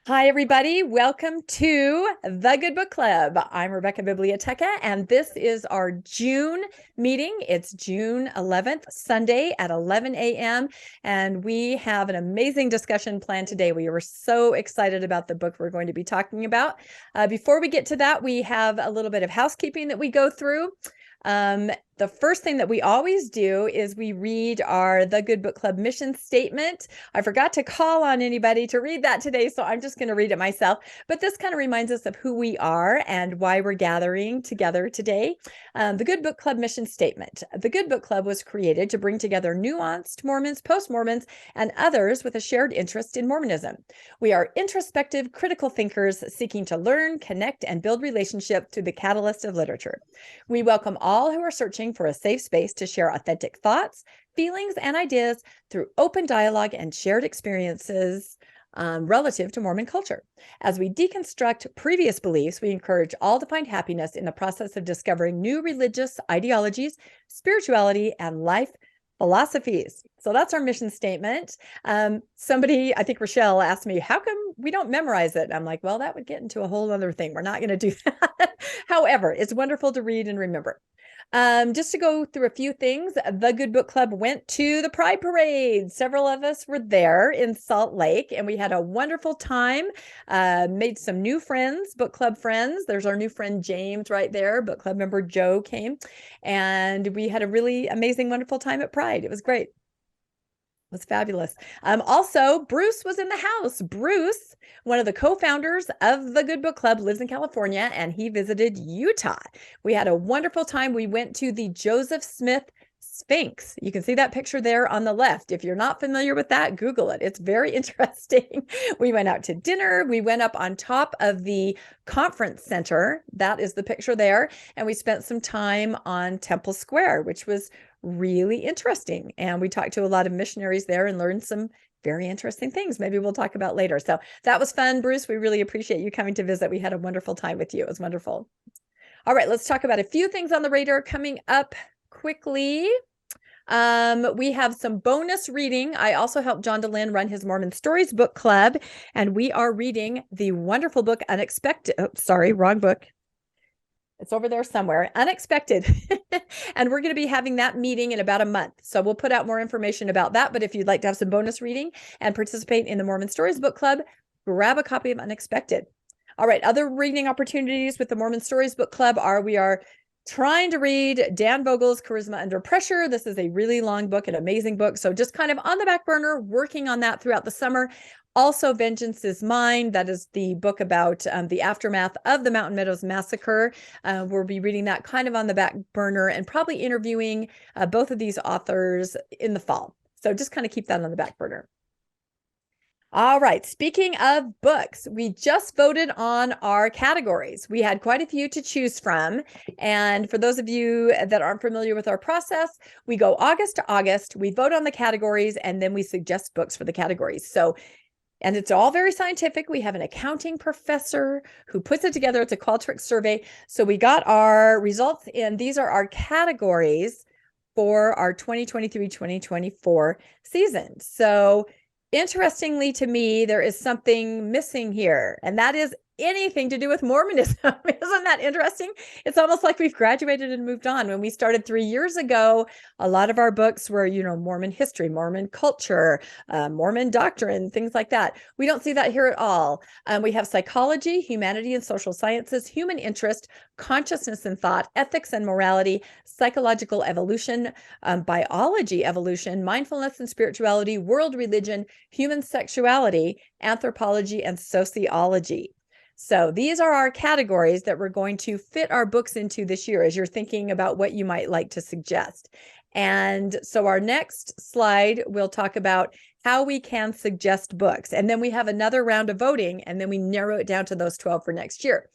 Hi, everybody. Welcome to the Good Book Club. I'm Rebecca Biblioteca, and this is our June meeting. It's June 11th, Sunday at 11 a.m., and we have an amazing discussion planned today. We were so excited about the book we're going to be talking about. Before we get to that, we have a little bit of housekeeping that we go through. The first thing that we always do is we read our The Good Book Club mission statement. I forgot to call on anybody to read that today, so I'm just going to read it myself. But this kind of reminds us of who we are and why we're gathering together today. The Good Book Club mission statement. The Good Book Club was created to bring together nuanced Mormons, post-Mormons, and others with a shared interest in Mormonism. We are introspective, critical thinkers seeking to learn, connect, and build relationship through the catalyst of literature. We welcome all who are searching for a safe space to share authentic thoughts, feelings, and ideas through open dialogue and shared experiences relative to Mormon culture. As we deconstruct previous beliefs, we encourage all to find happiness in the process of discovering new religious ideologies, spirituality, and life philosophies. So that's our mission statement. Somebody, I think Rochelle, asked me, how come we don't memorize it? I'm like, well, that would get into a whole other thing. We're not going to do that. However, it's wonderful to read and remember. Just to go through a few things, the Good Book Club went to the Pride Parade. Several of us were there in Salt Lake, and we had a wonderful time. Made some new friends, book club friends. There's our new friend James right there. Book club member Joe came, and we had a really amazing, wonderful time at Pride. It was great. It was fabulous. Also, Bruce was in the house. Bruce, one of the co-founders of the Good Book Club, lives in California, and he visited Utah. We had a wonderful time. We went to the Joseph Smith Sphinx. You can see that picture there on the left. If you're not familiar with that, Google it. It's very interesting. We went out to dinner. We went up on top of the conference center. That is the picture there. And we spent some time on Temple Square, which was really interesting. And we talked to a lot of missionaries there and learned some very interesting things. Maybe we'll talk about later. So that was fun, Bruce. We really appreciate you coming to visit. We had a wonderful time with you. It was wonderful. All right, let's talk about a few things on the radar coming up quickly. We have some bonus reading. I also helped John DeLynn run his Mormon Stories book club, and we are reading the wonderful book Unexpected. Oh, sorry, wrong book. It's over there somewhere, Unexpected. And we're going to be having that meeting in about a month. So we'll put out more information about that. But if you'd like to have some bonus reading and participate in the Mormon Stories book club, grab a copy of Unexpected. All right, other reading opportunities with the Mormon Stories book club we are trying to read Dan Vogel's Charisma Under Pressure. This is a really long book, an amazing book. So just kind of on the back burner, working on that throughout the summer. Also, Vengeance is Mine. That is the book about the aftermath of the Mountain Meadows Massacre. We'll be reading that kind of on the back burner and probably interviewing both of these authors in the fall. So just kind of keep that on the back burner. All right, speaking of books, we just voted on our categories. We had quite a few to choose from. And for those of you that aren't familiar with our process, we go August to August, we vote on the categories, and then we suggest books for the categories. And it's all very scientific. We have an accounting professor who puts it together. It's a Qualtrics survey. So we got our results, and these are our categories for our 2023-2024 season. So interestingly to me, there is something missing here, and that is anything to do with Mormonism. Isn't that interesting? It's almost like we've graduated and moved on. When we started 3 years ago, a lot of our books were, Mormon history, Mormon culture, Mormon doctrine, things like that. We don't see that here at all. We have psychology, humanity and social sciences, human interest, consciousness and thought, ethics and morality, psychological evolution, biology evolution, mindfulness and spirituality, world religion, human sexuality, anthropology, and sociology. So these are our categories that we're going to fit our books into this year as you're thinking about what you might like to suggest. And so our next slide, we'll talk about how we can suggest books. And then we have another round of voting, and then we narrow it down to those 12 for next year.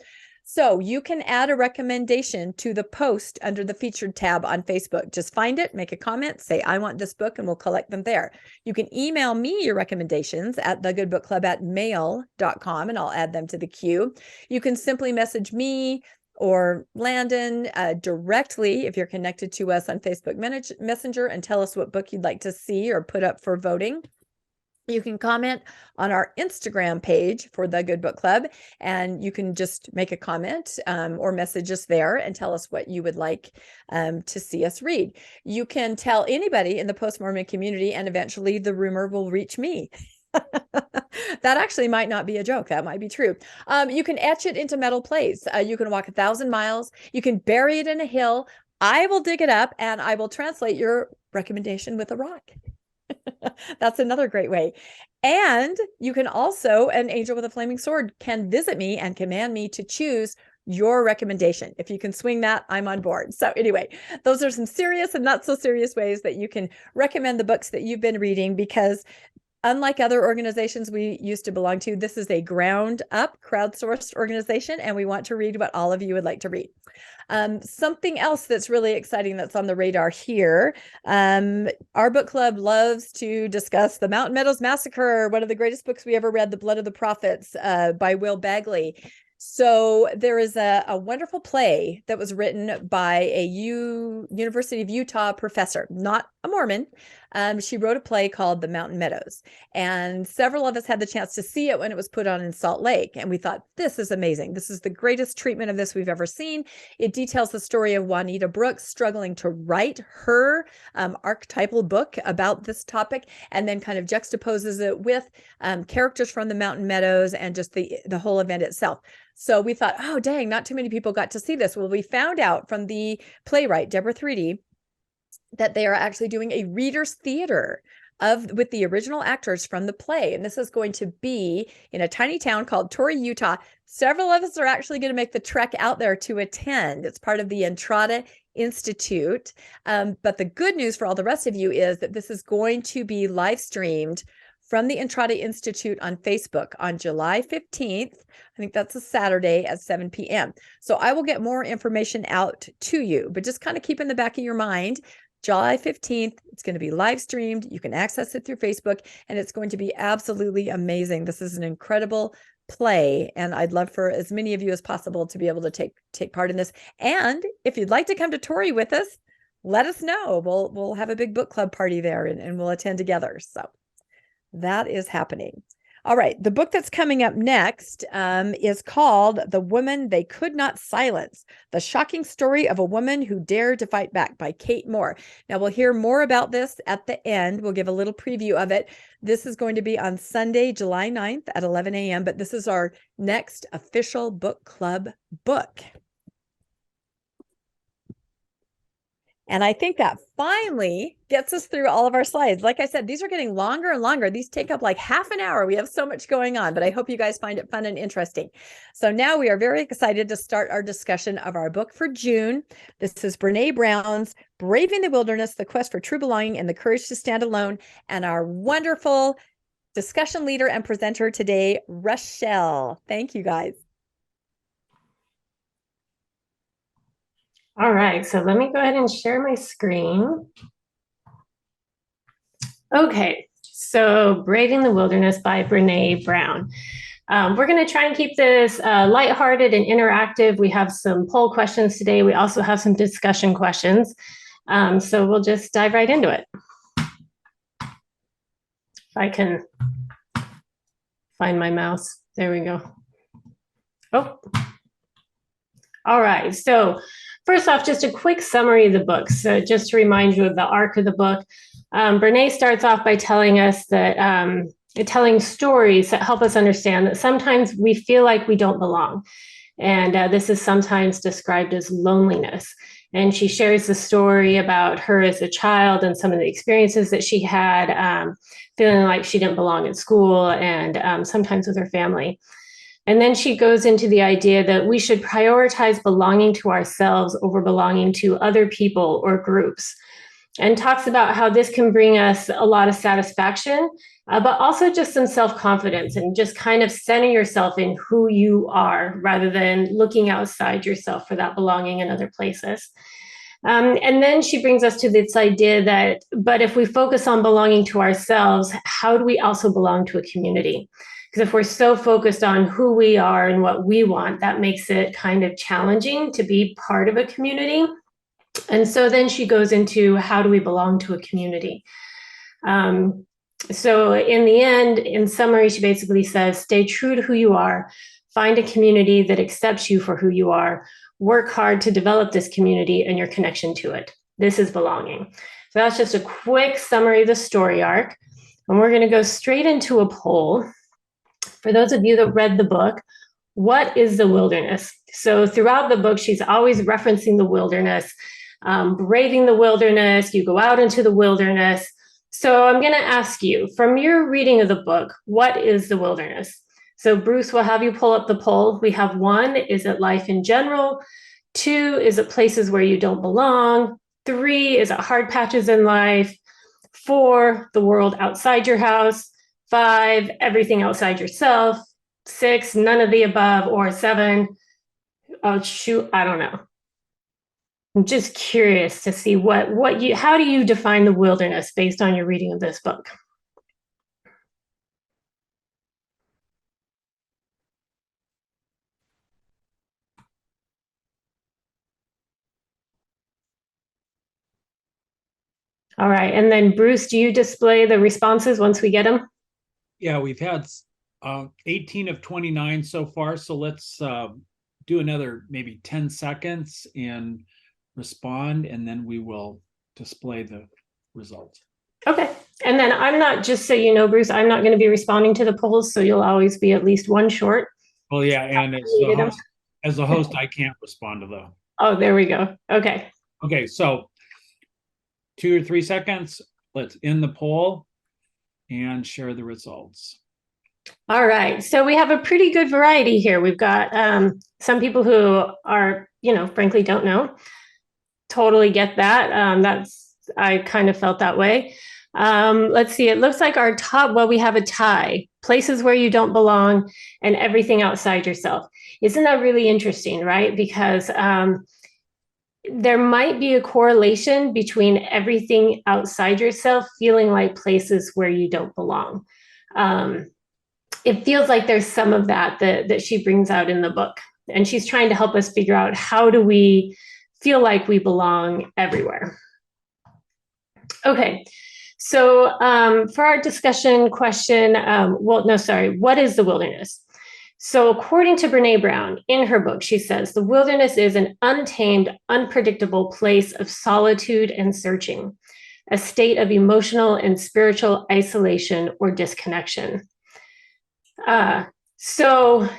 So you can add a recommendation to the post under the featured tab on Facebook. Just find it, make a comment, say, I want this book, and we'll collect them there. You can email me your recommendations at thegoodbookclub@mail.com, and I'll add them to the queue. You can simply message me or Landon directly if you're connected to us on Facebook Messenger and tell us what book you'd like to see or put up for voting. You can comment on our Instagram page for the Good Book Club, and you can just make a comment or message us there and tell us what you would like to see us read. You can tell anybody in the post-Mormon community, and eventually the rumor will reach me. That actually might not be a joke. That might be true. You can etch it into metal plates. You can walk 1,000 miles. You can bury it in a hill. I will dig it up and I will translate your recommendation with a rock. That's another great way. And you can also, an angel with a flaming sword can visit me and command me to choose your recommendation. If you can swing that, I'm on board. So anyway, those are some serious and not so serious ways that you can recommend the books that you've been reading, because unlike other organizations we used to belong to, this is a ground up crowdsourced organization, and we want to read what all of you would like to read. Something else that's really exciting that's on the radar here. Our book club loves to discuss the Mountain Meadows Massacre, one of the greatest books we ever read, The Blood of the Prophets by Will Bagley. So there is a wonderful play that was written by a University of Utah professor, not a Mormon. She wrote a play called The Mountain Meadows, and several of us had the chance to see it when it was put on in Salt Lake. And we thought, this is amazing. This is the greatest treatment of this we've ever seen. It details the story of Juanita Brooks struggling to write her archetypal book about this topic, and then kind of juxtaposes it with characters from the Mountain Meadows and just the whole event itself. So we thought, oh, dang, not too many people got to see this. Well, we found out from the playwright, Deborah Threedy, that they are actually doing a readers theater with the original actors from the play. And this is going to be in a tiny town called Torrey, Utah. Several of us are actually going to make the trek out there to attend. It's part of the Entrada Institute. But the good news for all the rest of you is that this is going to be live streamed from the Entrada Institute on Facebook on July 15th. I think that's a Saturday at 7 p.m. So I will get more information out to you, but just kind of keep in the back of your mind, July 15th, it's going to be live streamed. You can access it through Facebook, and it's going to be absolutely amazing. This is an incredible play, and I'd love for as many of you as possible to be able to take part in this. And if you'd like to come to Torrey with us, let us know. We'll have a big book club party there, and we'll attend together. So that is happening. All right, the book that's coming up next is called The Woman They Could Not Silence, The Shocking Story of a Woman Who Dared to Fight Back by Kate Moore. Now, we'll hear more about this at the end. We'll give a little preview of it. This is going to be on Sunday, July 9th at 11 a.m., but this is our next official book club book. And I think that finally gets us through all of our slides. Like I said, these are getting longer and longer. These take up like half an hour. We have so much going on, but I hope you guys find it fun and interesting. So now we are very excited to start our discussion of our book for June. This is Brene Brown's Braving the Wilderness, The Quest for True Belonging and the Courage to Stand Alone. And our wonderful discussion leader and presenter today, Rochelle. Thank you, guys. All right, so let me go ahead and share my screen. Okay, so Braving the Wilderness by Brene Brown. We're going to try and keep this lighthearted and interactive. We have some poll questions today. We also have some discussion questions. So we'll just dive right into it. If I can find my mouse. There we go. Oh. All right, so first off, just a quick summary of the book. So just to remind you of the arc of the book, Brene starts off by telling us that, telling stories that help us understand that sometimes we feel like we don't belong. And this is sometimes described as loneliness. And she shares the story about her as a child and some of the experiences that she had, feeling like she didn't belong at school and sometimes with her family. And then she goes into the idea that we should prioritize belonging to ourselves over belonging to other people or groups, and talks about how this can bring us a lot of satisfaction, but also just some self-confidence and just kind of center yourself in who you are rather than looking outside yourself for that belonging in other places. And then she brings us to this idea that, but if we focus on belonging to ourselves, how do we also belong to a community? Because if we're so focused on who we are and what we want, that makes it kind of challenging to be part of a community. And so then she goes into how do we belong to a community? So in the end, in summary, she basically says, stay true to who you are, find a community that accepts you for who you are, work hard to develop this community and your connection to it. This is belonging. So that's just a quick summary of the story arc. And we're going to go straight into a poll. For those of you that read the book, what is the wilderness? So throughout the book, she's always referencing the wilderness, braving the wilderness. You go out into the wilderness. So I'm going to ask you, from your reading of the book, what is the wilderness? So Bruce, we'll have you pull up the poll. We have 1, is it life in general? 2, is it places where you don't belong? 3, is it hard patches in life? 4, the world outside your house. 5, everything outside yourself. 6, none of the above. Or 7, oh shoot, I don't know. I'm just curious to see how do you define the wilderness based on your reading of this book? All right, and then Bruce, do you display the responses once we get them? Yeah, we've had 18 of 29 so far. So let's do another maybe 10 seconds and respond, and then we will display the results. Okay. And then I'm not, just so you know, Bruce, I'm not going to be responding to the polls, so you'll always be at least one short. Well, yeah, and as the host, I can't respond to them. Oh, there we go. Okay. Okay, so 2 or 3 seconds. Let's end the poll and share the results. All right. So we have a pretty good variety here. We've got some people who are, frankly, don't know. Totally get that. I kind of felt that way. Let's see. It looks like our top, we have a tie. Places where you don't belong and everything outside yourself. Isn't that really interesting, right? Because there might be a correlation between everything outside yourself feeling like places where you don't belong. It feels like there's some of that she brings out in the book. And she's trying to help us figure out, how do we feel like we belong everywhere? Okay, so for our discussion question, what is the wilderness? So according to Brene Brown, in her book, she says, the wilderness is an untamed, unpredictable place of solitude and searching, a state of emotional and spiritual isolation or disconnection. So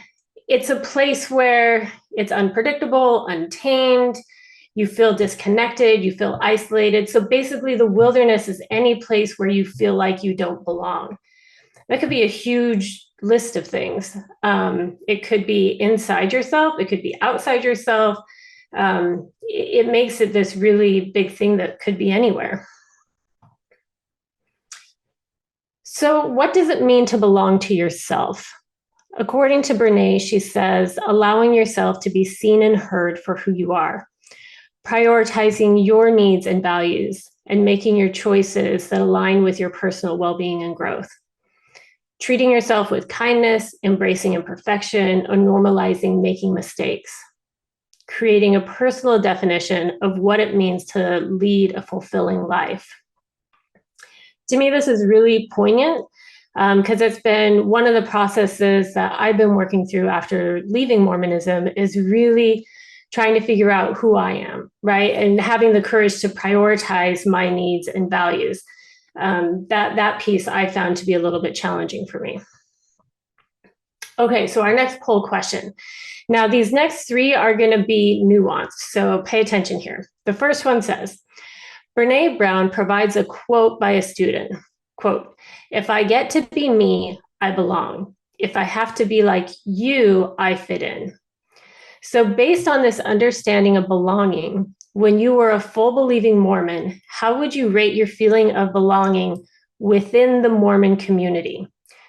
it's a place where it's unpredictable, untamed, you feel disconnected, you feel isolated. So basically the wilderness is any place where you feel like you don't belong. That could be a huge list of things. It could be inside yourself, it could be outside yourself. It makes it this really big thing that could be anywhere. So what does it mean to belong to yourself? According to Brene, she says, allowing yourself to be seen and heard for who you are, prioritizing your needs and values, and making your choices that align with your personal well-being and growth. Treating yourself with kindness, embracing imperfection, or normalizing making mistakes. Creating a personal definition of what it means to lead a fulfilling life. To me, this is really poignant because it's been one of the processes that I've been working through after leaving Mormonism, is really trying to figure out who I am, right? And having the courage to prioritize my needs and values. That piece I found to be a little bit challenging for me. Okay, so our next poll question. Now, these next 3 are going to be nuanced, so pay attention here. The first one says, Brene Brown provides a quote by a student, quote, "If I get to be me, I belong. If I have to be like you, I fit in." So based on this understanding of belonging, when you were a full believing Mormon, how would you rate your feeling of belonging within the Mormon community?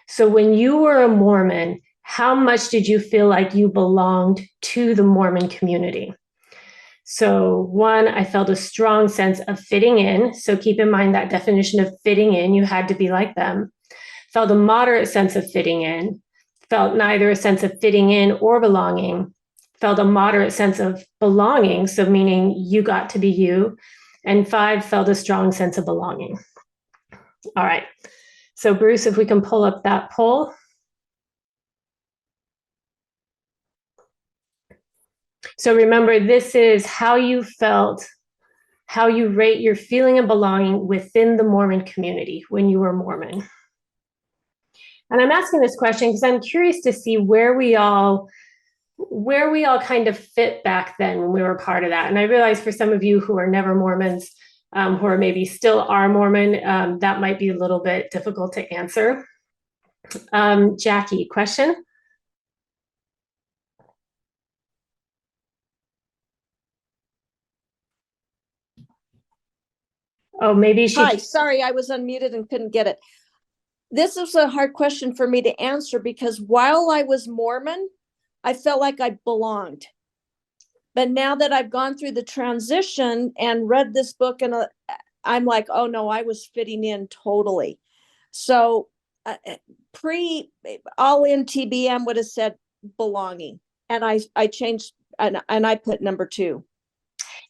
So when you were a Mormon, how much did you feel like you belonged to the Mormon community? So 1, I felt a strong sense of fitting in. So keep in mind that definition of fitting in, you had to be like them. Felt a moderate sense of fitting in. Felt neither a sense of fitting in or belonging. Felt a moderate sense of belonging, so meaning you got to be you. And 5, felt a strong sense of belonging. All right. So Bruce, if we can pull up that poll. So remember, this is how you felt, how you rate your feeling of belonging within the Mormon community when you were Mormon. And I'm asking this question because I'm curious to see where we all kind of fit back then when we were part of that. And I realize for some of you who are never Mormons, who are maybe still are Mormon, that might be a little bit difficult to answer. Jackie, question? Oh, maybe she. Hi, sorry, I was unmuted and couldn't get it. This is a hard question for me to answer because while I was Mormon, I felt like I belonged. But now that I've gone through the transition and read this book, and I'm like, oh no, I was fitting in totally. So all in TBM would have said belonging, and I changed and I put number 2.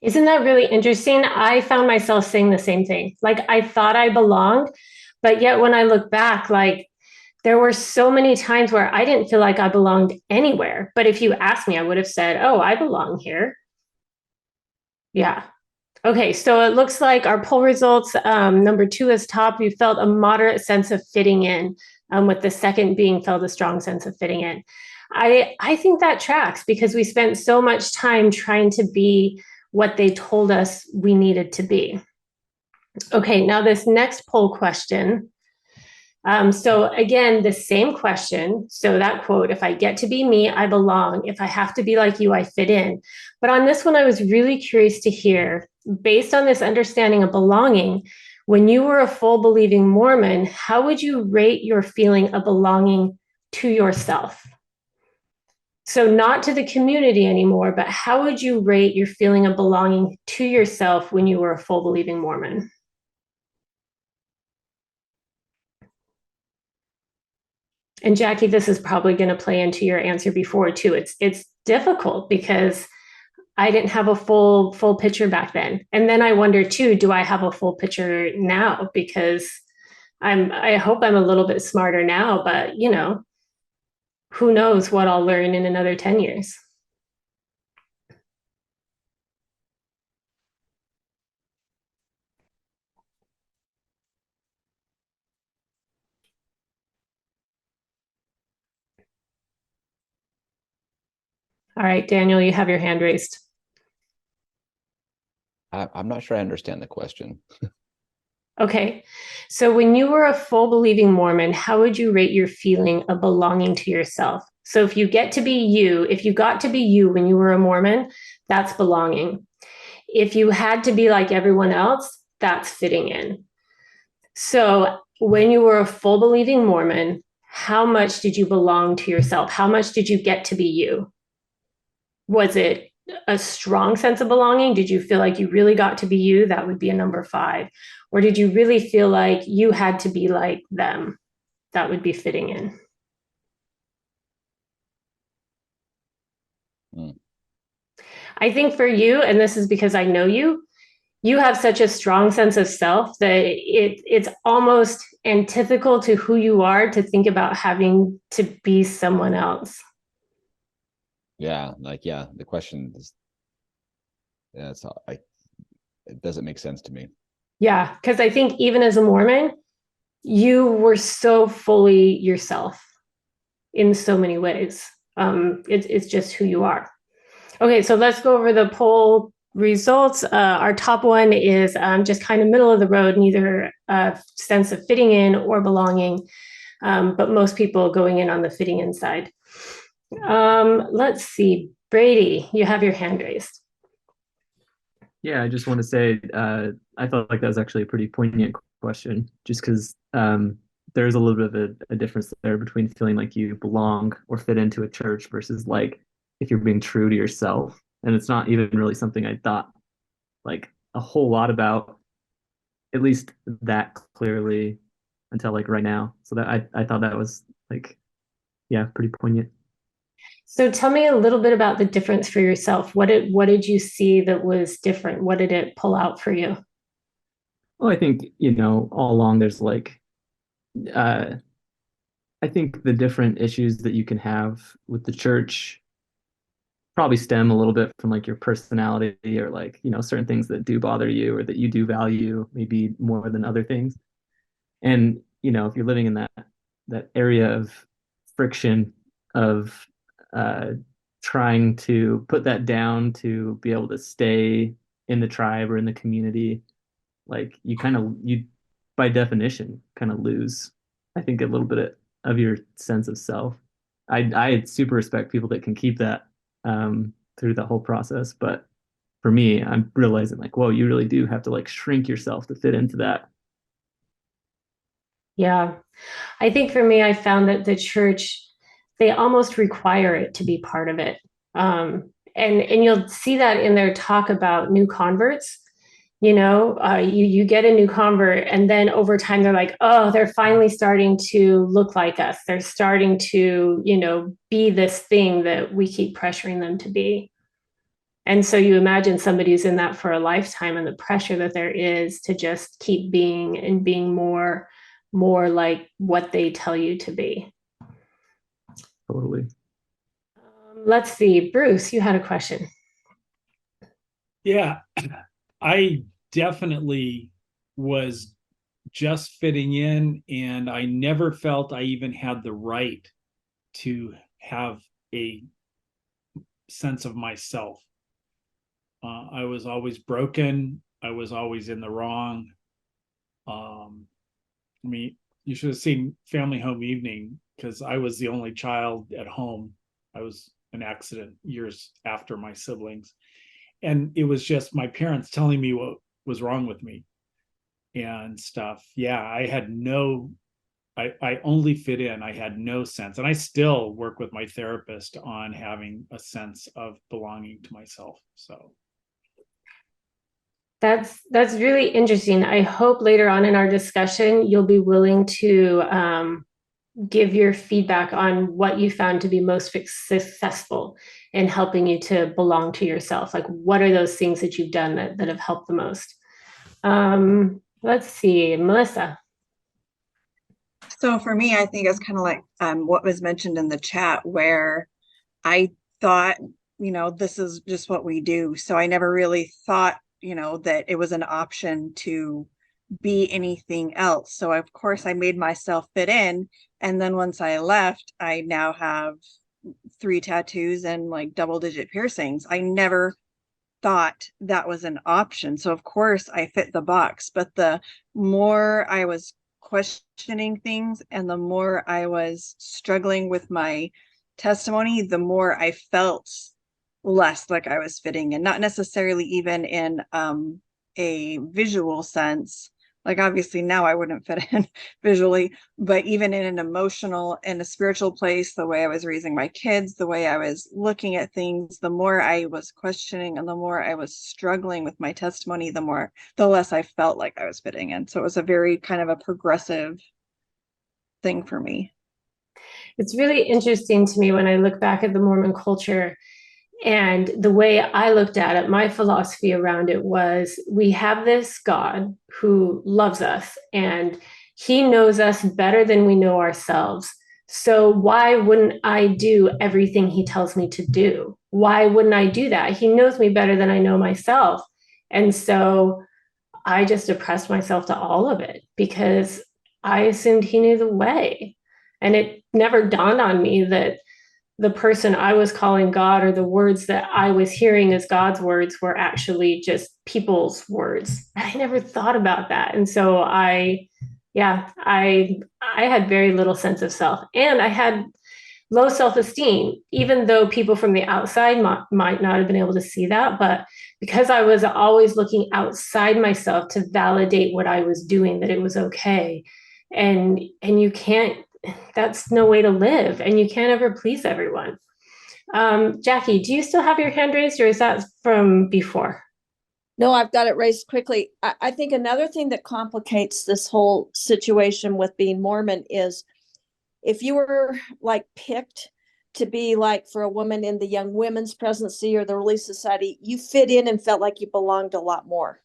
Isn't that really interesting? I found myself saying the same thing. Like I thought I belonged, but yet when I look back, like there were so many times where I didn't feel like I belonged anywhere. But if you asked me, I would have said, oh, I belong here. Yeah. Okay, so it looks like our poll results, number 2 is top. You felt a moderate sense of fitting in, with the second being felt a strong sense of fitting in. I think that tracks because we spent so much time trying to be what they told us we needed to be. Okay, now this next poll question. So again, the same question. So that quote, if I get to be me, I belong. If I have to be like you, I fit in. But on this one, I was really curious to hear, based on this understanding of belonging, when you were a full believing Mormon, how would you rate your feeling of belonging to yourself? So not to the community anymore, but how would you rate your feeling of belonging to yourself when you were a full believing Mormon? And Jackie, this is probably going to play into your answer before too. It's difficult because I didn't have a full picture back then. And then I wonder too, do I have a full picture now? Because I hope I'm a little bit smarter now, but you know, who knows what I'll learn in another 10 years. All right, Daniel, you have your hand raised. I'm not sure I understand the question. Okay, so when you were a full believing Mormon, how would you rate your feeling of belonging to yourself? So if you got to be you when you were a Mormon, that's belonging. If you had to be like everyone else, that's fitting in. So when you were a full believing Mormon, how much did you belong to yourself? How much did you get to be you? Was it a strong sense of belonging? Did you feel like you really got to be you? That would be a number 5. Or did you really feel like you had to be like them? That would be fitting in. I think for you, and this is because I know you, you have such a strong sense of self that it's almost antithetical to who you are to think about having to be someone else. Yeah, the question is, it doesn't make sense to me. Yeah, because I think even as a Mormon, you were so fully yourself in so many ways. It's just who you are. Okay, so let's go over the poll results. Our top one is just kind of middle of the road, neither a sense of fitting in or belonging, but most people going in on the fitting in side. Let's see, Brady, you have your hand raised. Yeah, I just want to say I felt like that was actually a pretty poignant question, just because there's a little bit of a difference there between feeling like you belong or fit into a church versus like if you're being true to yourself. And it's not even really something I thought like a whole lot about, at least that clearly, until like right now. So that I thought that was like, yeah, pretty poignant. So tell me a little bit about the difference for yourself. What did you see that was different? What did it pull out for you? Well, I think, all along there's like uh, I think the different issues that you can have with the church probably stem a little bit from like your personality, or like, certain things that do bother you or that you do value maybe more than other things. And, if you're living in that area of friction of uh, trying to put that down to be able to stay in the tribe or in the community, like you by definition kind of lose, I think, a little bit of your sense of self. I super respect people that can keep that through the whole process, but for me, I'm realizing like, whoa, you really do have to like shrink yourself to fit into that. Yeah. I think for me, I found that the church, they almost require it to be part of it. And you'll see that in their talk about new converts. You get a new convert, and then over time they're like, oh, they're finally starting to look like us. They're starting to, be this thing that we keep pressuring them to be. And so you imagine somebody who's in that for a lifetime, and the pressure that there is to just keep being and being more like what they tell you to be. Totally. Let's see, Bruce, you had a question. Yeah, I definitely was just fitting in, and I never felt I even had the right to have a sense of myself. I was always broken. I was always in the wrong. I mean, you should have seen Family Home Evening, because I was the only child at home. I was an accident years after my siblings. And it was just my parents telling me what was wrong with me and stuff. Yeah, I only fit in. I had no sense. And I still work with my therapist on having a sense of belonging to myself. So That's really interesting. I hope later on in our discussion, you'll be willing to give your feedback on what you found to be most successful in helping you to belong to yourself. Like, what are those things that you've done that have helped the most? Let's see, Melissa. So for me, I think it's kind of like what was mentioned in the chat, where I thought, this is just what we do. So I never really thought, that it was an option to be anything else. So of course I made myself fit in. And then once I left, I now have 3 tattoos and like double-digit piercings. I never thought that was an option. So of course I fit the box, but the more I was questioning things and the more I was struggling with my testimony, the more I felt less like I was fitting in, not necessarily even in a visual sense. Like obviously now I wouldn't fit in visually, but even in an emotional and a spiritual place, the way I was raising my kids, the way I was looking at things, the more I was questioning and the more I was struggling with my testimony, the less I felt like I was fitting in. So it was a very kind of a progressive thing for me. It's really interesting to me when I look back at the Mormon culture. And the way I looked at it, my philosophy around it was, we have this God who loves us and he knows us better than we know ourselves. So why wouldn't I do everything he tells me to do? Why wouldn't I do that? He knows me better than I know myself. And so I just oppressed myself to all of it because I assumed he knew the way. And it never dawned on me that the person I was calling God, or the words that I was hearing as God's words, were actually just people's words. I never thought about that. And so I had very little sense of self, and I had low self-esteem, even though people from the outside might not have been able to see that. But because I was always looking outside myself to validate what I was doing, that it was okay. And you can't, that's no way to live, and you can't ever please everyone. Jackie, do you still have your hand raised, or is that from before? No, I've got it raised quickly. I think another thing that complicates this whole situation with being Mormon is, if you were like picked to be like for a woman in the Young Women's Presidency or the Relief Society, you fit in and felt like you belonged a lot more.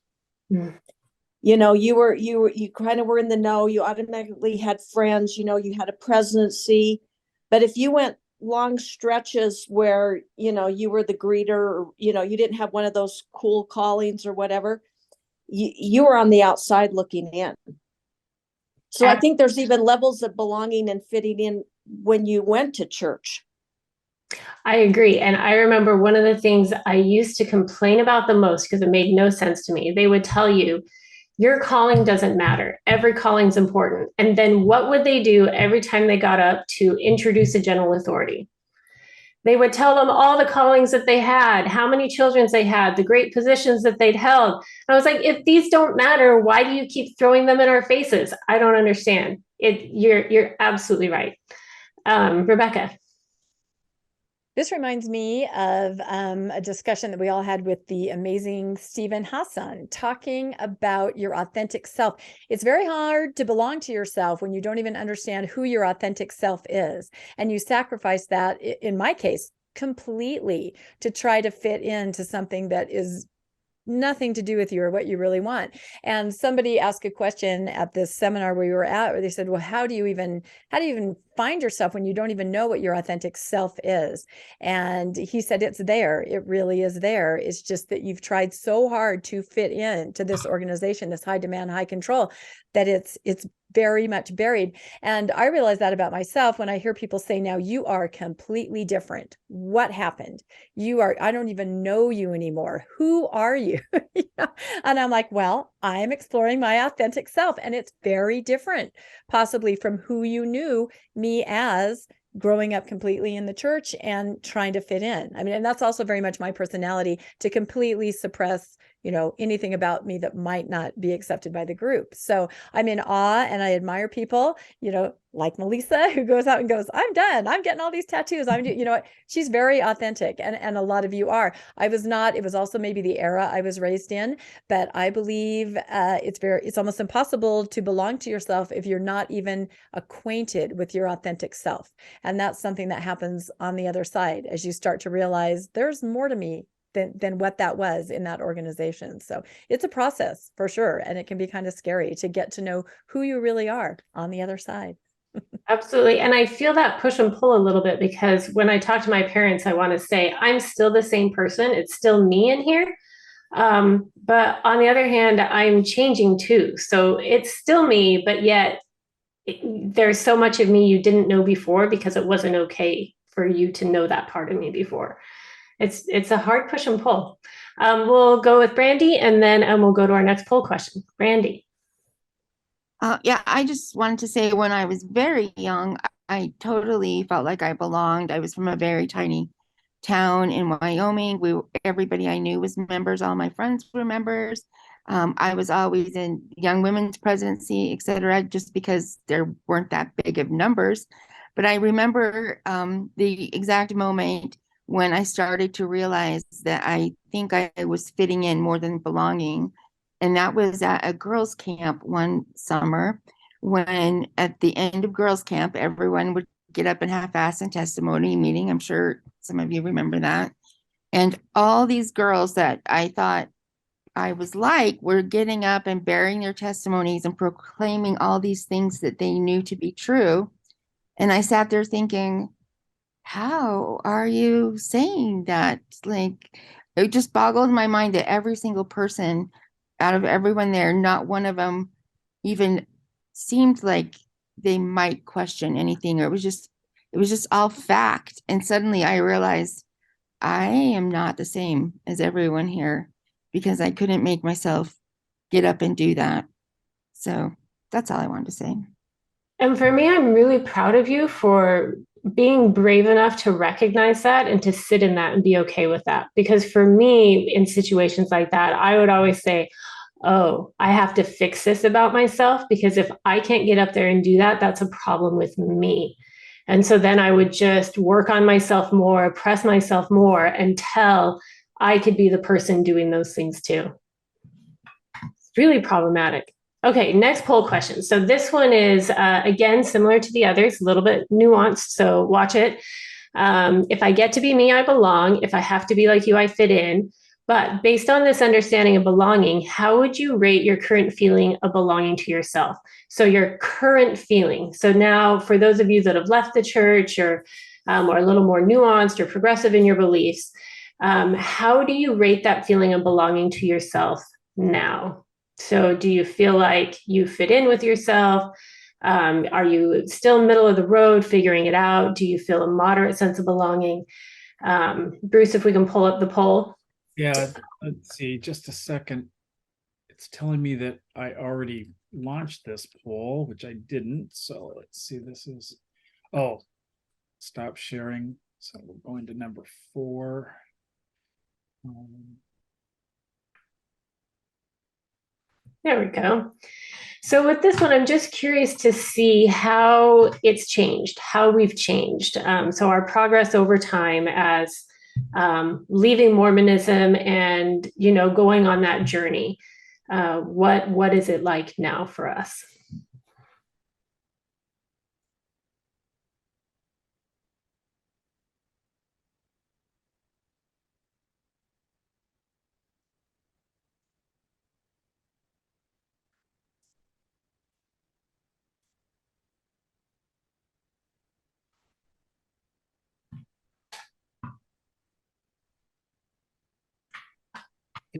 you kind of were in the know, you automatically had friends, you had a presidency. But if you went long stretches where, you were the greeter, or, you didn't have one of those cool callings or whatever, you were on the outside looking in. So I think there's even levels of belonging and fitting in when you went to church. I agree. And I remember one of the things I used to complain about the most, because it made no sense to me. They would tell you, your calling doesn't matter. Every calling's important. And then what would they do every time they got up to introduce a general authority? They would tell them all the callings that they had, how many children they had, the great positions that they'd held. And I was like, if these don't matter, why do you keep throwing them in our faces? I don't understand. You're absolutely right. Rebecca. This reminds me of a discussion that we all had with the amazing Stephen Hassan, talking about your authentic self. It's very hard to belong to yourself when you don't even understand who your authentic self is. And you sacrifice that, in my case, completely to try to fit into something that is nothing to do with you or what you really want. And somebody asked a question at this seminar we were at, where they said, well, how do you even find yourself when you don't even know what your authentic self is? And he said, it's there. It really is there. It's just that you've tried so hard to fit in to this organization, this high demand, high control, that it's very much buried. And I realize that about myself when I hear people say, now you are completely different. What happened? I don't even know you anymore. Who are you? And I'm like, well, I'm exploring my authentic self, and it's very different, possibly from who you knew me as growing up completely in the church and trying to fit in. I mean, and that's also very much my personality, to completely suppress, anything about me that might not be accepted by the group. So I'm in awe, and I admire people, like Melissa, who goes out and goes, I'm done. I'm getting all these tattoos. She's very authentic. And a lot of you are. I was not. It was also maybe the era I was raised in, but I believe it's almost impossible to belong to yourself if you're not even acquainted with your authentic self. And that's something that happens on the other side as you start to realize there's more to me than what that was in that organization. So it's a process for sure. And it can be kind of scary to get to know who you really are on the other side. Absolutely. And I feel that push and pull a little bit, because when I talk to my parents, I want to say, I'm still the same person. It's still me in here. But on the other hand, I'm changing too. So it's still me, but yet there's so much of me you didn't know before, because it wasn't okay for you to know that part of me before. It's a hard push and pull. We'll go with Brandy, and then we'll go to our next poll question. Brandy. Yeah, I just wanted to say, when I was very young, I totally felt like I belonged. I was from a very tiny town in Wyoming. Everybody I knew was members. All my friends were members. I was always in young women's presidency, etc., just because there weren't that big of numbers. But I remember the exact moment when I started to realize that I think I was fitting in more than belonging. And that was at a girls' camp one summer, when at the end of girls' camp, everyone would get up and half-ass a testimony meeting. I'm sure some of you remember that. And all these girls that I thought I was like were getting up and bearing their testimonies and proclaiming all these things that they knew to be true. And I sat there thinking, how are you saying that? Like, it just boggled my mind that every single person out of everyone there, not one of them even seemed like they might question anything, or it was just all fact. And suddenly I realized I am not the same as everyone here, because I couldn't make myself get up and do that. So that's all I wanted to say. And for me, I'm really proud of you for being brave enough to recognize that and to sit in that and be okay with that. Because for me, in situations like that, I would always say, oh, I have to fix this about myself, because if I can't get up there and do that, that's a problem with me. And so then I would just work on myself more, press myself more, until I could be the person doing those things too. It's really problematic. Okay, next poll question. So this one is, again, similar to the others, a little bit nuanced, so watch it. If I get to be me, I belong. If I have to be like you, I fit in. But based on this understanding of belonging, how would you rate your current feeling of belonging to yourself? So your current feeling. So now for those of you that have left the church or are a little more nuanced or progressive in your beliefs, how do you rate that feeling of belonging to yourself now? So do you feel like you fit in with yourself? Are you still middle of the road figuring it out? Do you feel a moderate sense of belonging? Bruce, if we can pull up the poll. Yeah, let's see, just a second. It's telling me that I already launched this poll, which I didn't. So let's see, this is, oh, stop sharing. So we're going to number 4. There we go. So with this one, I'm just curious to see how it's changed, how we've changed. So our progress over time as leaving Mormonism and, going on that journey. What is it like now for us?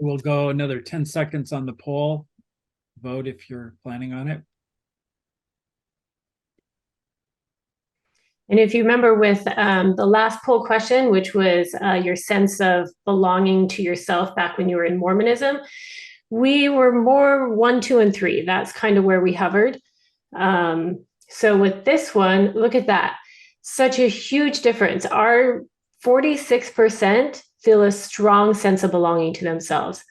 We'll go another 10 seconds on the poll. Vote if you're planning on it. And if you remember with the last poll question, which was your sense of belonging to yourself back when you were in Mormonism, we were more 1, 2, and 3. That's kind of where we hovered. So with this one, look at that. Such a huge difference. Our 46% feel a strong sense of belonging to themselves.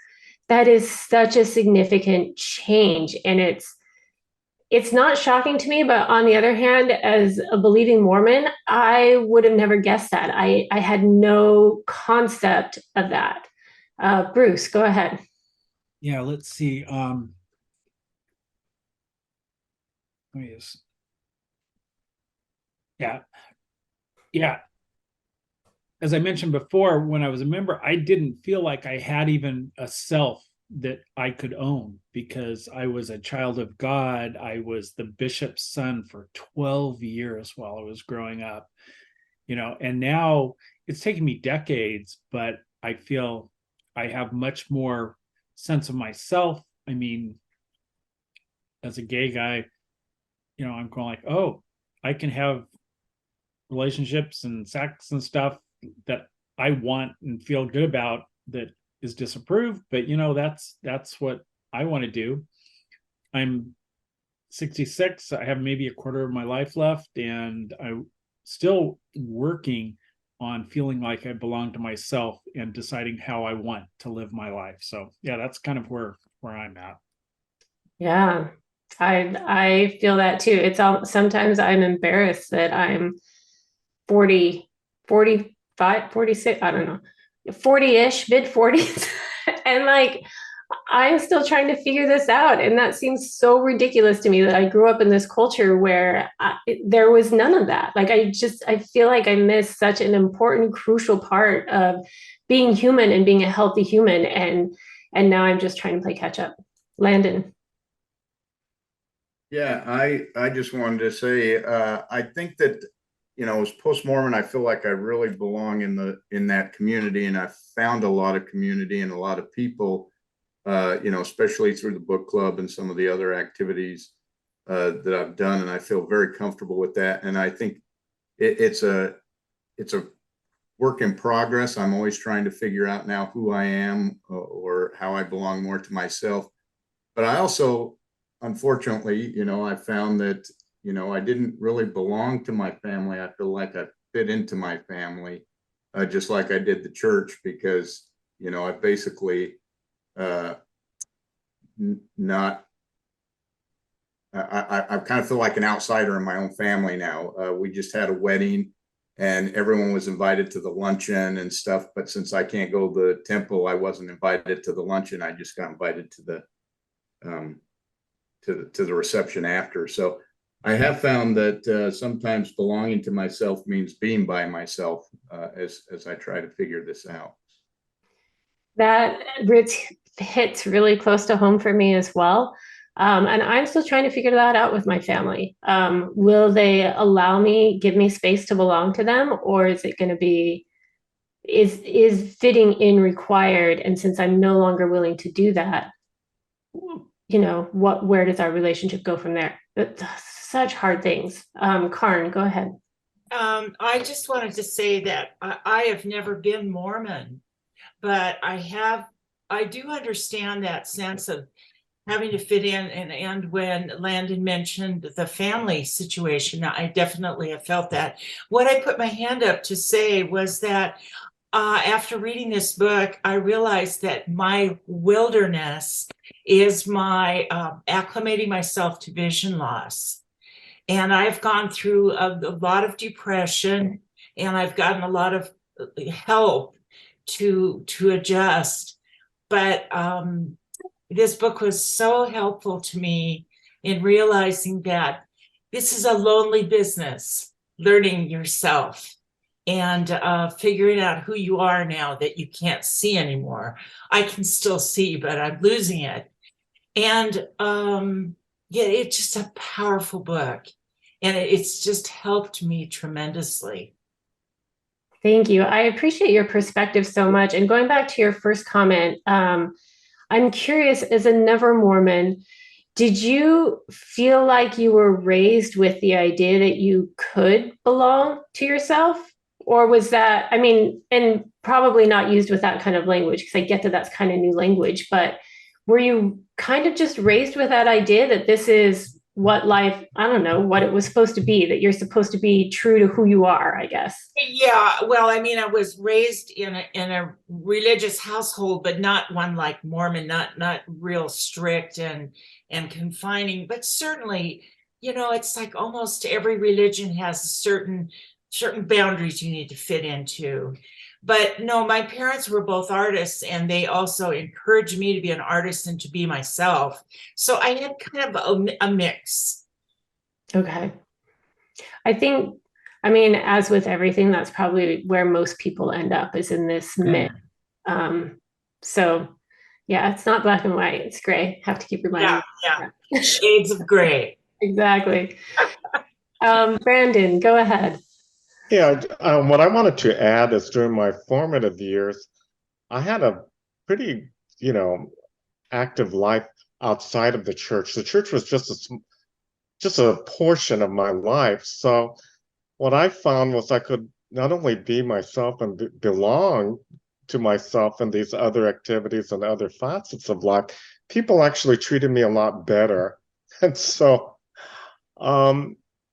That is such a significant change. And it's not shocking to me, but on the other hand, as a believing Mormon, I would have never guessed that. I had no concept of that. Bruce, go ahead. Yeah, let's see. Yeah. As I mentioned before, when I was a member, I didn't feel like I had even a self that I could own because I was a child of God. I was the bishop's son for 12 years while I was growing up, and now it's taken me decades, but I feel I have much more sense of myself. I mean, as a gay guy, I'm going like, oh, I can have relationships and sex and stuff that I want and feel good about that is disapproved, but that's what I want to do. I'm 66. I have maybe a quarter of my life left, and I'm still working on feeling like I belong to myself and deciding how I want to live my life. So yeah, that's kind of where I'm at. Yeah, I feel that too. It's all, sometimes I'm embarrassed that I'm 40, 45, 46, I don't know, 40-ish, mid 40s. And like, I'm still trying to figure this out. And that seems so ridiculous to me that I grew up in this culture where there was none of that. Like, I feel like I missed such an important, crucial part of being human and being a healthy human. And now I'm just trying to play catch up. Landon. Yeah, I just wanted to say, I think that, as post-Mormon, I feel like I really belong in that community, and I've found a lot of community and a lot of people, especially through the book club and some of the other activities that I've done, and I feel very comfortable with that. And I think it's a work in progress. I'm always trying to figure out now who I am or how I belong more to myself. But I also, unfortunately, I found that, I didn't really belong to my family. I feel like I fit into my family, just like I did the church, because, I basically I kind of feel like an outsider in my own family now. We just had a wedding and everyone was invited to the luncheon and stuff. But since I can't go to the temple, I wasn't invited to the luncheon. I just got invited to the reception after. So I have found that sometimes belonging to myself means being by myself as I try to figure this out. That hits really close to home for me as well. And I'm still trying to figure that out with my family. Will they allow me, give me space to belong to them, or is it going to be, is fitting in required? And since I'm no longer willing to do that, where does our relationship go from there? It's such hard things. Karn, go ahead. I just wanted to say that I have never been Mormon, but I do understand that sense of having to fit in. And when Landon mentioned the family situation, I definitely have felt that. What I put my hand up to say was that after reading this book, I realized that my wilderness is my acclimating myself to vision loss. And I've gone through a lot of depression, and I've gotten a lot of help to adjust. But this book was so helpful to me in realizing that this is a lonely business, learning yourself and figuring out who you are now that you can't see anymore. I can still see, but I'm losing it. And yeah, it's just a powerful book, and it's just helped me tremendously. Thank you. I appreciate your perspective so much. And going back to your first comment, I'm curious, as a never Mormon, did you feel like you were raised with the idea that you could belong to yourself? Or was that, I mean, and probably not used with that kind of language, because I get that that's kind of new language, but were you kind of just raised with that idea that this is what life, I don't know, what it was supposed to be, that you're supposed to be true to who you are, I guess? Yeah, well, I mean, I was raised in a religious household, but not one like Mormon, not real strict and confining, but certainly, it's like almost every religion has certain boundaries you need to fit into. But no, my parents were both artists, and they also encouraged me to be an artist and to be myself. So I had kind of a mix. Okay. I think, I mean, as with everything, that's probably where most people end up, is in this mix. So yeah, it's not black and white, it's gray. Have to keep reminding you. Shades of gray. Exactly. Brandon, go ahead. Yeah, what I wanted to add is during my formative years, I had a pretty, active life outside of the church. The church was just a portion of my life. So what I found was I could not only be myself and belong to myself in these other activities and other facets of life, people actually treated me a lot better. And so,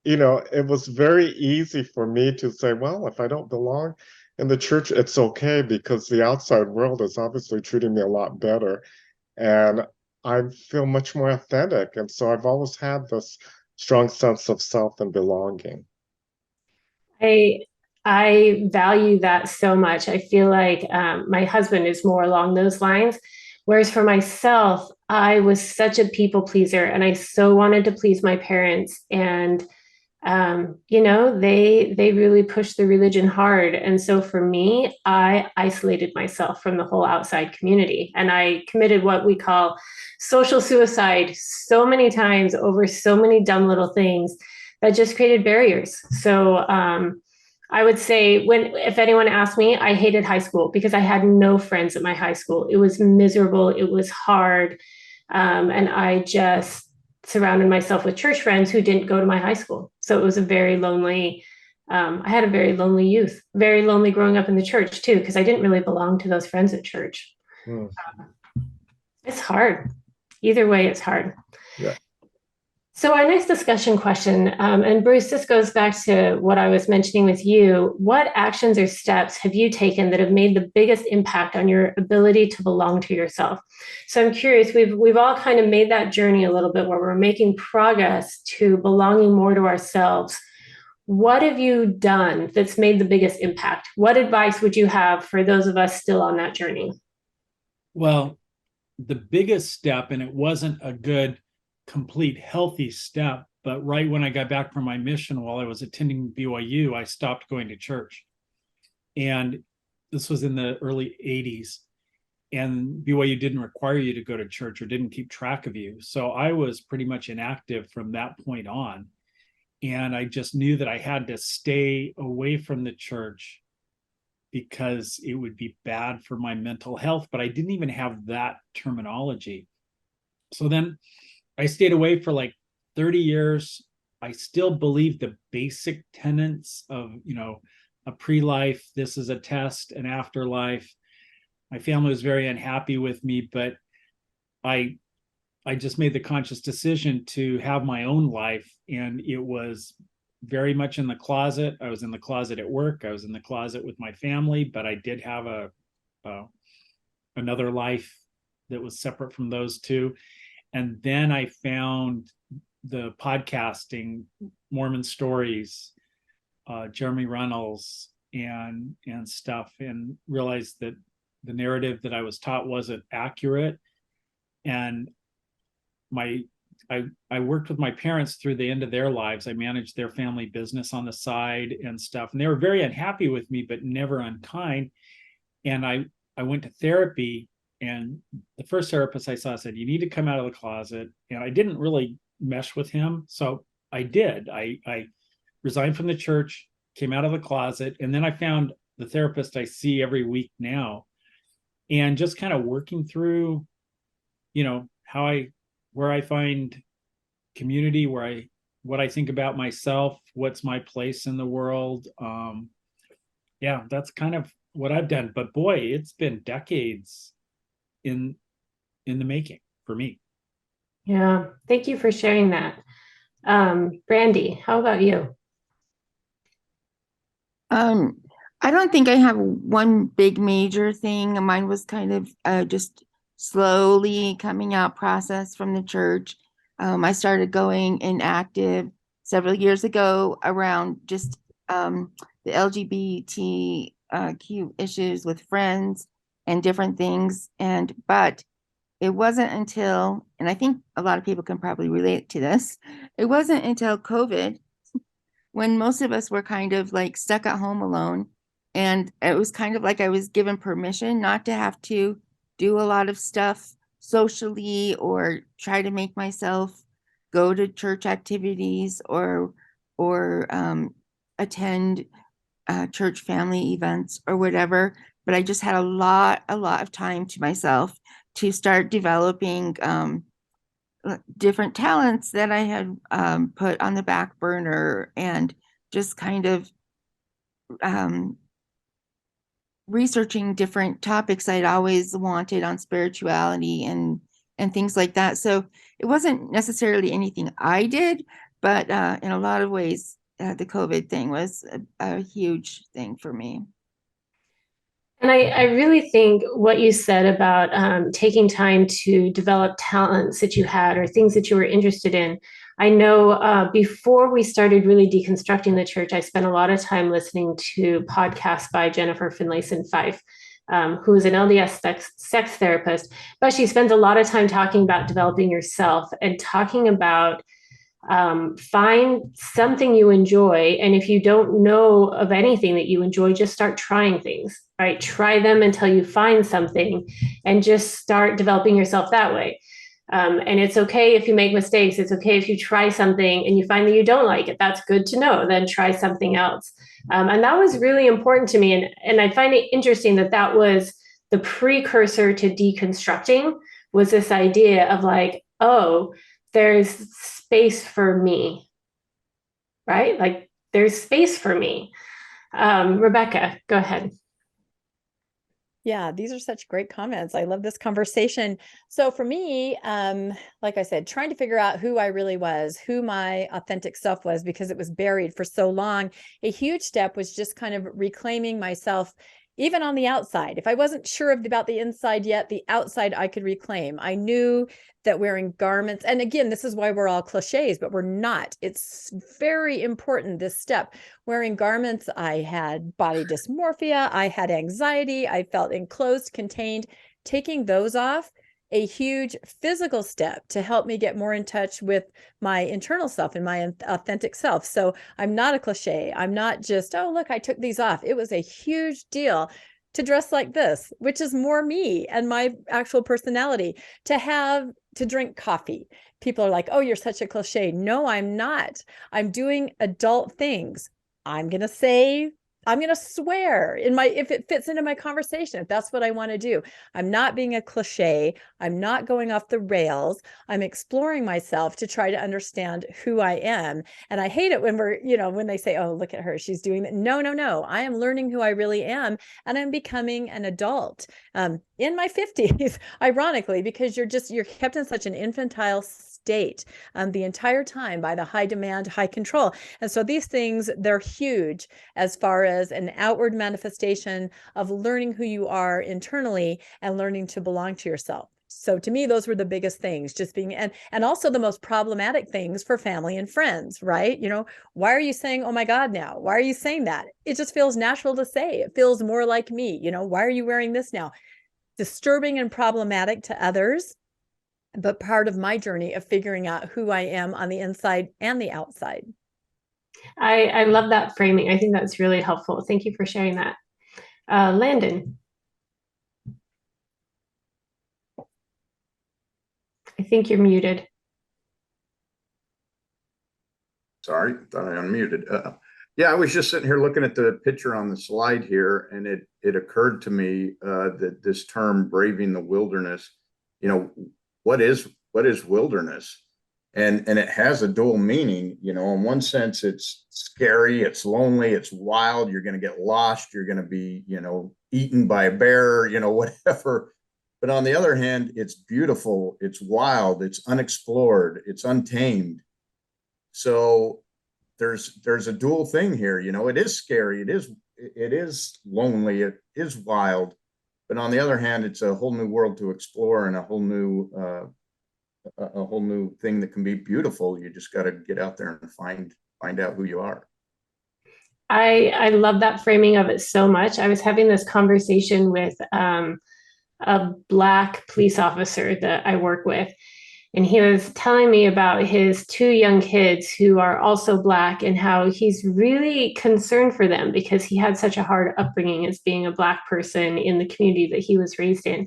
it was very easy for me to say, well, if I don't belong in the church, it's okay, because the outside world is obviously treating me a lot better. And I feel much more authentic. And so I've always had this strong sense of self and belonging. I value that so much. I feel like my husband is more along those lines. Whereas for myself, I was such a people pleaser, and I so wanted to please my parents. And they really pushed the religion hard. And so for me, I isolated myself from the whole outside community, and I committed what we call social suicide so many times over so many dumb little things that just created barriers. So I would say, if anyone asked me, I hated high school because I had no friends at my high school. It was miserable. It was hard. And I just surrounded myself with church friends who didn't go to my high school. So it was a very lonely, I had a very lonely youth, very lonely growing up in the church too, because I didn't really belong to those friends at church. It's hard. Either way, it's hard. Yeah. So our next discussion question, and Bruce, this goes back to what I was mentioning with you. What actions or steps have you taken that have made the biggest impact on your ability to belong to yourself? So I'm curious, we've all kind of made that journey a little bit where we're making progress to belonging more to ourselves. What have you done that's made the biggest impact? What advice would you have for those of us still on that journey? Well, the biggest step, and it wasn't a good complete healthy step, but right when I got back from my mission while I was attending BYU, I stopped going to church. And this was in the early 80s. and BYU didn't require you to go to church or didn't keep track of you. So I was pretty much inactive from that point on. And I just knew that I had to stay away from the church because it would be bad for my mental health. But I didn't even have that terminology. So then I stayed away for like 30 years. I still believe the basic tenets of, a pre-life, this is a test, an afterlife. My family was very unhappy with me, but I just made the conscious decision to have my own life, and it was very much in the closet. I was in the closet at work. I was in the closet with my family, but I did have another life that was separate from those two. And then I found the podcasting, Mormon Stories, Jeremy Runnels, and stuff, and realized that the narrative that I was taught wasn't accurate. And I worked with my parents through the end of their lives. I managed their family business on the side and stuff. And they were very unhappy with me, but never unkind. And I went to therapy, and the first therapist I saw said, you need to come out of the closet. And I didn't really mesh with him. So I did. I resigned from the church, came out of the closet, and then I found the therapist I see every week now, and just kind of working through, where I find community, what I think about myself, what's my place in the world. Yeah, that's kind of what I've done. But boy, it's been decades in the making for me. Yeah, thank you for sharing that. Brandy, how about you? I don't think I have one big major thing. Mine was kind of just slowly coming out process from the church. I started going inactive several years ago around just the LGBTQ issues with friends and different things. But it wasn't until, and I think a lot of people can probably relate to this, it wasn't until COVID when most of us were kind of like stuck at home alone. And it was kind of like I was given permission not to have to do a lot of stuff socially or try to make myself go to church activities or attend church family events or whatever. But I just had a lot of time to myself to start developing different talents that I had put on the back burner, and just kind of researching different topics I'd always wanted on spirituality and things like that. So it wasn't necessarily anything I did, but in a lot of ways, the COVID thing was a huge thing for me. And I really think what you said about taking time to develop talents that you had or things that you were interested in. I know before we started really deconstructing the church, I spent a lot of time listening to podcasts by Jennifer Finlayson Fife, who is an LDS sex therapist, but she spends a lot of time talking about developing yourself and talking about find something you enjoy. And if you don't know of anything that you enjoy, just start trying things, right? Try them until you find something and just start developing yourself that way. And it's okay if you make mistakes. It's okay if you try something and you find that you don't like it. That's good to know. Then try something else. And that was really important to me. And I find it interesting that that was the precursor to deconstructing, was this idea of like, oh, there's space for me, right? Like there's space for me. Rebecca, go ahead. Yeah, these are such great comments. I love this conversation. So for me, like I said, trying to figure out who I really was, who my authentic self was, because it was buried for so long. A huge step was just kind of reclaiming myself, even on the outside. If I wasn't sure about the inside yet, the outside I could reclaim. I knew that wearing garments, and again, this is why we're all cliches, but we're not. It's very important, this step. Wearing garments, I had body dysmorphia, I had anxiety, I felt enclosed, contained. Taking those off, a huge physical step to help me get more in touch with my internal self and my authentic self. So I'm not a cliche. I'm not just, oh, look, I took these off. It was a huge deal to dress like this, which is more me and my actual personality, to drink coffee. People are like, oh, you're such a cliche. No, I'm not. I'm doing adult things. I'm going to swear if it fits into my conversation, if that's what I want to do. I'm not being a cliche. I'm not going off the rails. I'm exploring myself to try to understand who I am. And I hate it when when they say, oh, look at her, she's doing that. No, no, no. I am learning who I really am, and I'm becoming an adult in my 50s, ironically, because you're kept in such an infantile state the entire time by the high demand, high control. And so these things, they're huge as far as an outward manifestation of learning who you are internally and learning to belong to yourself. So to me, those were the biggest things, just being, and also the most problematic things for family and friends, right? Why are you saying, oh my God, now? Why are you saying that? It just feels natural to say. It feels more like me. Why are you wearing this now? Disturbing and problematic to others, but part of my journey of figuring out who I am on the inside and the outside. I love that framing. I think that's really helpful. Thank you for sharing that. Landon. I think you're muted. Sorry, thought I unmuted. Yeah, I was just sitting here looking at the picture on the slide here, and it occurred to me that this term "braving the wilderness," what is wilderness? And it has a dual meaning. In one sense, it's scary, it's lonely, it's wild. You're going to get lost. You're going to be, eaten by a bear, whatever. But on the other hand, it's beautiful, it's wild, it's unexplored, it's untamed. So there's a dual thing here. It is scary, it is lonely, it is wild, but on the other hand, it's a whole new world to explore and a whole new thing that can be beautiful. You just got to get out there and find out who you are. I love that framing of it so much. I was having this conversation with a Black police officer that I work with, and he was telling me about his 2 young kids who are also Black and how he's really concerned for them because he had such a hard upbringing as being a Black person in the community that he was raised in.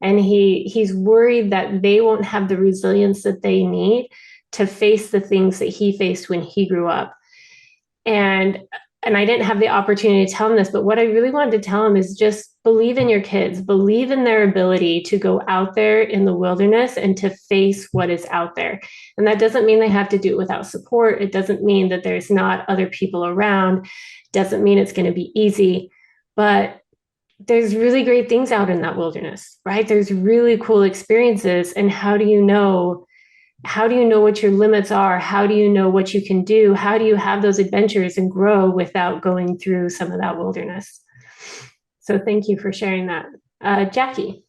And he's worried that they won't have the resilience that they need to face the things that he faced when he grew up. And I didn't have the opportunity to tell him this, but what I really wanted to tell him is just believe in your kids, believe in their ability to go out there in the wilderness and to face what is out there. And that doesn't mean they have to do it without support. It doesn't mean that there's not other people around. It doesn't mean it's going to be easy, but there's really great things out in that wilderness, right? There's really cool experiences. And how do you know what your limits are? How do you know what you can do? How do you have those adventures and grow without going through some of that wilderness? So thank you for sharing that. Jackie.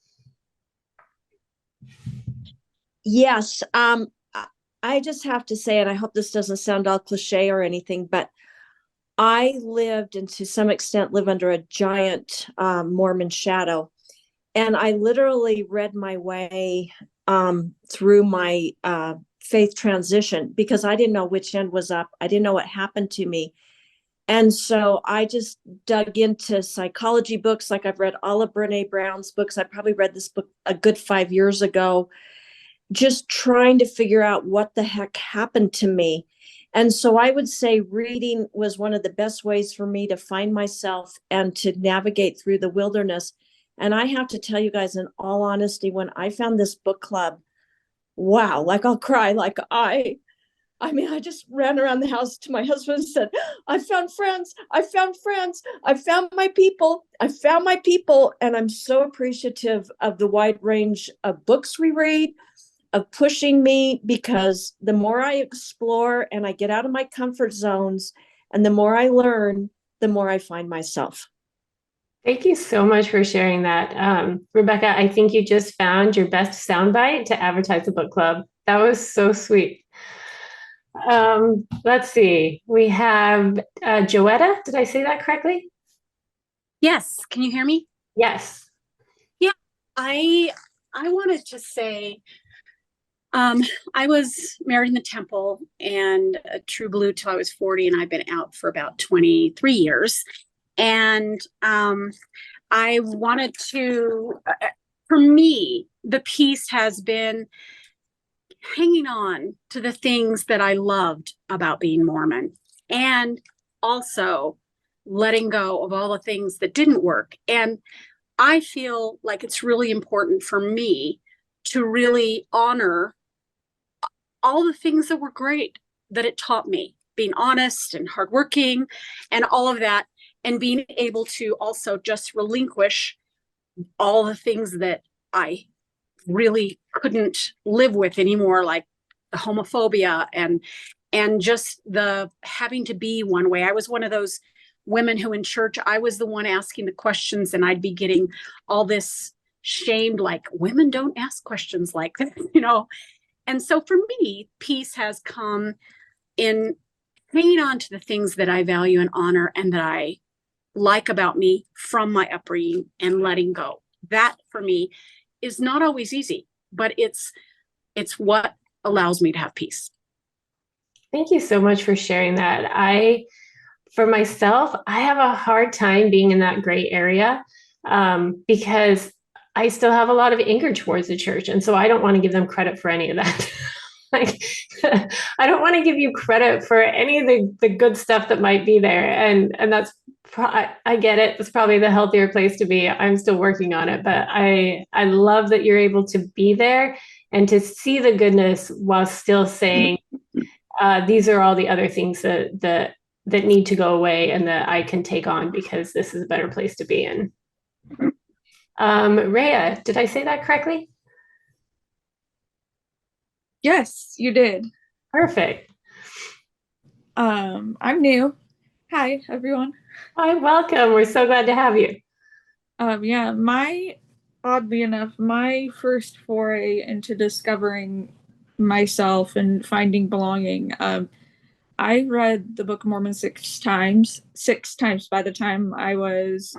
Yes. I just have to say, and I hope this doesn't sound all cliche or anything, but I lived, and to some extent live, under a giant Mormon shadow. And I literally read my way through my faith transition because I didn't know which end was up. I didn't know what happened to me. And so I just dug into psychology books. Like I've read all of Brene Brown's books. I probably read this book a good 5 years ago, just trying to figure out what the heck happened to me. And so I would say reading was one of the best ways for me to find myself and to navigate through the wilderness. And I have to tell you guys, in all honesty, when I found this book club, wow, like I'll cry. Like I just ran around the house to my husband and said, I found friends. I found friends. I found my people. I found my people. And I'm so appreciative of the wide range of books we read, of pushing me, because the more I explore and I get out of my comfort zones and the more I learn, the more I find myself. Thank you so much for sharing that. Rebecca, I think you just found your best soundbite to advertise the book club. That was so sweet. Let's see. We have Joetta. Did I say that correctly? Yes. Can you hear me? Yes. Yeah. I wanted to say, I was married in the temple and a true blue till I was 40, and I've been out for about 23 years. And I wanted to, for me, the peace has been hanging on to the things that I loved about being Mormon, and also letting go of all the things that didn't work. And I feel like it's really important for me to really honor all the things that were great that it taught me, being honest and hardworking and all of that, and being able to also just relinquish all the things that I really couldn't live with anymore, like the homophobia and just the having to be one way. I was one of those women who in church, I was the one asking the questions, and I'd be getting all this shamed, like, women don't ask questions like that, you know. And so for me, peace has come in hanging on to the things that I value and honor and that I like about me from my upbringing, and letting go. That for me is not always easy, but it's what allows me to have peace. Thank you so much for sharing that. For myself, I have a hard time being in that gray area because I still have a lot of anger towards the church. And so I don't want to give them credit for any of that. Like, I don't want to give you credit for any of the good stuff that might be there. And that's, I get it. It's probably the healthier place to be. I'm still working on it, but I love that you're able to be there and to see the goodness while still saying, these are all the other things that need to go away and that I can take on because this is a better place to be in. Rhea, did I say that correctly? Yes, you did. Perfect. I'm new. Hi, everyone. Hi, welcome. We're so glad to have you. Yeah, oddly enough, my first foray into discovering myself and finding belonging, I read the Book of Mormon six times by the time I was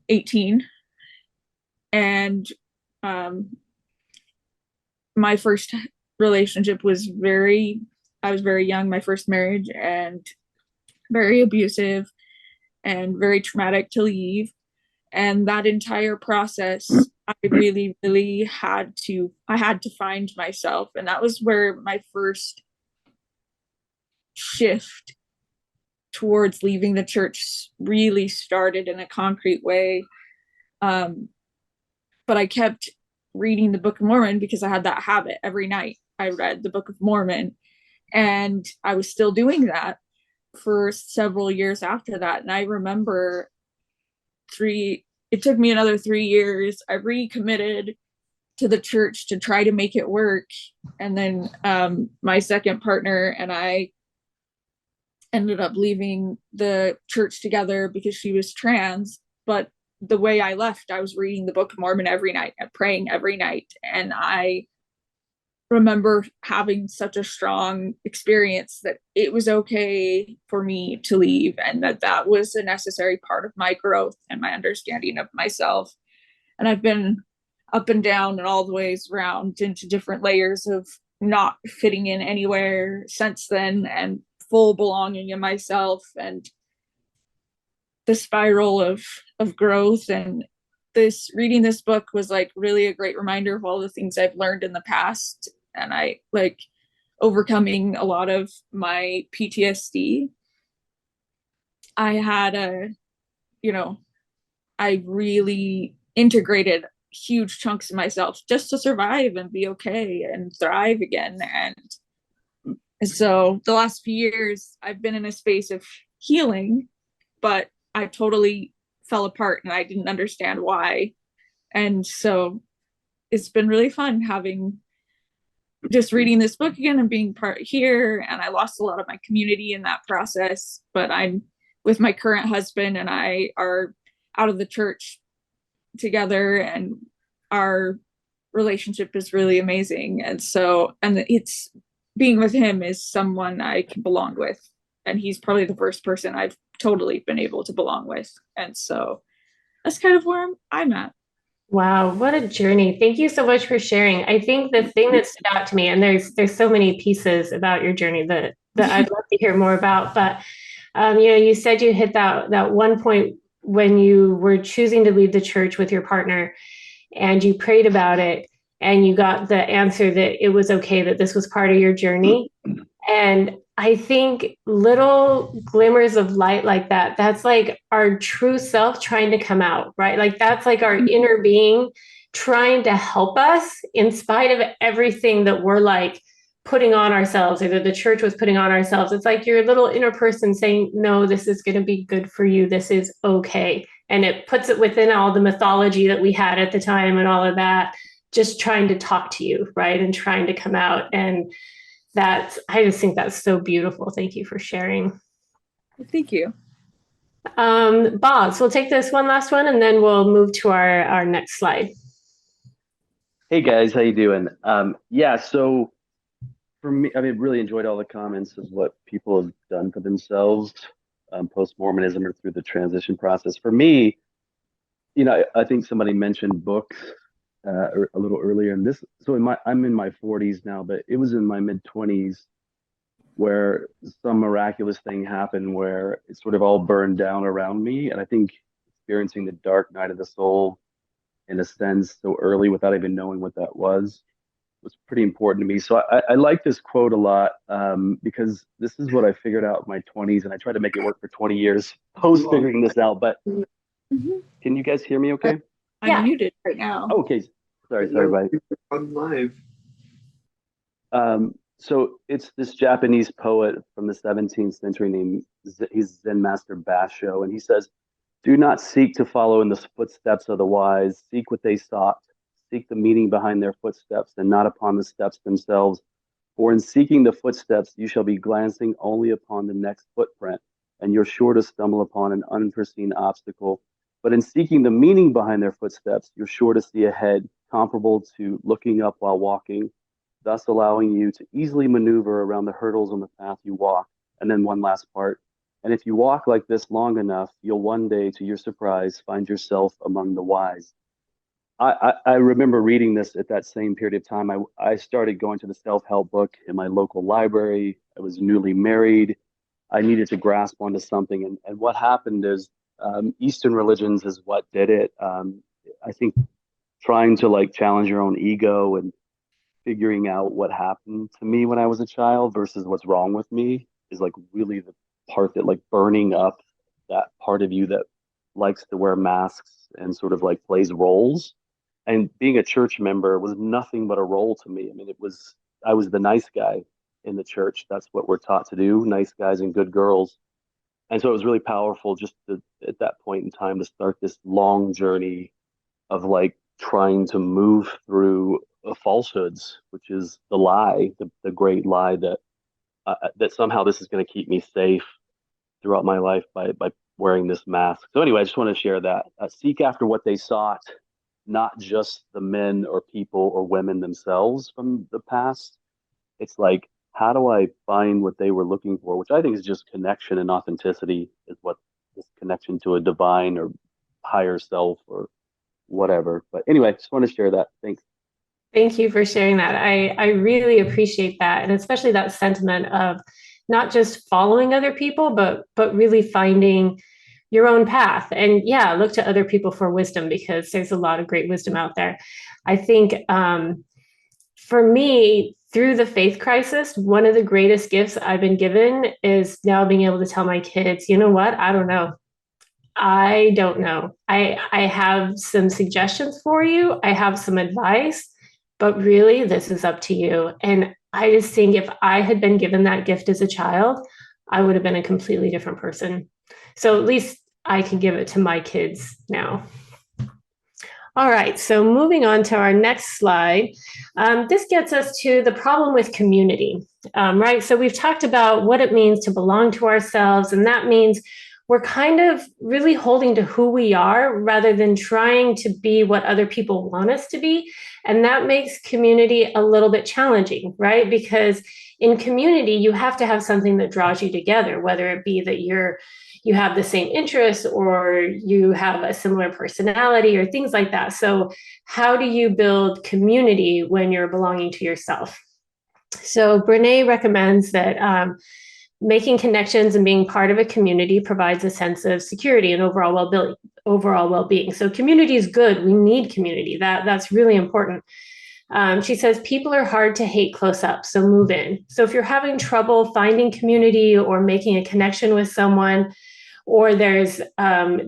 18. And my first relationship was I was very young, my first marriage, and very abusive and very traumatic to leave. And that entire process, I really, really had to find myself. And that was where my first shift towards leaving the church really started in a concrete way. But I kept reading the Book of Mormon because I had that habit. Every night I read the Book of Mormon, and I was still doing that for several years after that. And I remember it took me another 3 years. I recommitted to the church to try to make it work. And then my second partner and I ended up leaving the church together because she was trans. But the way I left, I was reading the Book of Mormon every night and praying every night. And I remember having such a strong experience that it was okay for me to leave, and that was a necessary part of my growth and my understanding of myself. And I've been up and down and all the ways around into different layers of not fitting in anywhere since then, and full belonging in myself, and the spiral of growth. And reading this book was like really a great reminder of all the things I've learned in the past, and I like overcoming a lot of my PTSD. I had I really integrated huge chunks of myself just to survive and be okay and thrive again. And so the last few years I've been in a space of healing, but I totally fell apart and I didn't understand why. And so it's been really fun just reading this book again and being part here. And I lost a lot of my community in that process, but I'm with my current husband and I are out of the church together, and our relationship is really amazing. And it's being with him is someone I can belong with. And he's probably the first person I've totally been able to belong with. And so that's kind of where I'm at. Wow, what a journey. Thank you so much for sharing. I think the thing that stood out to me, and there's so many pieces about your journey that I'd love to hear more about, but you said you hit that one point when you were choosing to leave the church with your partner and you prayed about it and you got the answer that it was okay, that this was part of your journey. And I think little glimmers of light like that, that's like our true self trying to come out, right? Like that's like our inner being trying to help us in spite of everything that we're like putting on ourselves or that the church was putting on ourselves. It's like your little inner person saying, no, this is going to be good for you. This is okay. And it puts it within all the mythology that we had at the time and all of that, just trying to talk to you, right? And trying to come out. And I just think that's so beautiful. Thank you for sharing. Thank you. Bob, so we'll take this one last one and then we'll move to our next slide. Hey guys, how you doing? Yeah, so for me, I mean, really enjoyed all the comments of what people have done for themselves, post-Mormonism or through the transition process. For me, you know, I think somebody mentioned books a little earlier, and this. So I'm in my 40s now, but it was in my mid 20s where some miraculous thing happened where it sort of all burned down around me, and I think experiencing the dark night of the soul in a sense so early without even knowing what that was pretty important to me. So I like this quote a lot because this is what I figured out in my 20s, and I tried to make it work for 20 years post figuring this out. But can you guys hear me okay? I'm muted right now. Oh, okay. Sorry, bye. I'm live. So it's this Japanese poet from the 17th century named he's Zen Master Basho, and he says, "Do not seek to follow in the footsteps of the wise. Seek what they sought. Seek the meaning behind their footsteps and not upon the steps themselves. For in seeking the footsteps, you shall be glancing only upon the next footprint, and you're sure to stumble upon an unforeseen obstacle. But in seeking the meaning behind their footsteps, you're sure to see ahead, comparable to looking up while walking, thus allowing you to easily maneuver around the hurdles on the path you walk." And then one last part. "And if you walk like this long enough, you'll one day, to your surprise, find yourself among the wise." I remember reading this at that same period of time. I started going to the self-help book in my local library. I was newly married. I needed to grasp onto something. And what happened is Eastern religions is what did it. I think trying to like challenge your own ego and figuring out what happened to me when I was a child versus what's wrong with me is like really the part that like burning up that part of you that likes to wear masks and sort of like plays roles. And being a church member was nothing but a role to me. I mean, I was the nice guy in the church. That's what we're taught to do, nice guys and good girls. And so it was really powerful just at that point in time to start this long journey of like trying to move through falsehoods, which is the lie, the great lie that somehow this is going to keep me safe throughout my life by wearing this mask. So anyway, I just want to share that. Seek after what they sought, not just the men or people or women themselves from the past. It's like, how do I find what they were looking for, which I think is just connection and authenticity is what this connection to a divine or higher self or whatever. But anyway, just want to share that. Thanks. Thank you for sharing that. I really appreciate that. And especially that sentiment of not just following other people, but really finding your own path. And yeah, look to other people for wisdom because there's a lot of great wisdom out there. I think for me, through the faith crisis, one of the greatest gifts I've been given is now being able to tell my kids, you know what? I don't know. I don't know. I have some suggestions for you. I have some advice, but really this is up to you. And I just think if I had been given that gift as a child, I would have been a completely different person. So at least I can give it to my kids now. All right, so moving on to our next slide. This gets us to the problem with community, right? So we've talked about what it means to belong to ourselves, and that means we're kind of really holding to who we are rather than trying to be what other people want us to be. And that makes community a little bit challenging, right? Because in community, you have to have something that draws you together, whether it be that you have the same interests or you have a similar personality or things like that. So how do you build community when you're belonging to yourself? So Brene recommends that Making connections and being part of a community provides a sense of security and overall well-being. So community is good. We need community. That's really important. She says people are hard to hate close up, so move in. So if you're having trouble finding community or making a connection with someone, or there's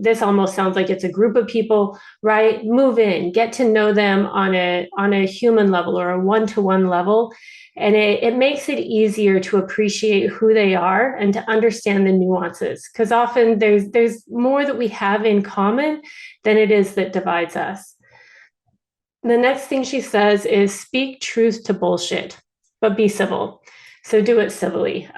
this almost sounds like it's a group of people, right? Move in, get to know them on a human level or a one-to-one level. And it makes it easier to appreciate who they are and to understand the nuances, because often there's more that we have in common than it is that divides us. The next thing she says is speak truth to bullshit, but be civil. So do it civilly.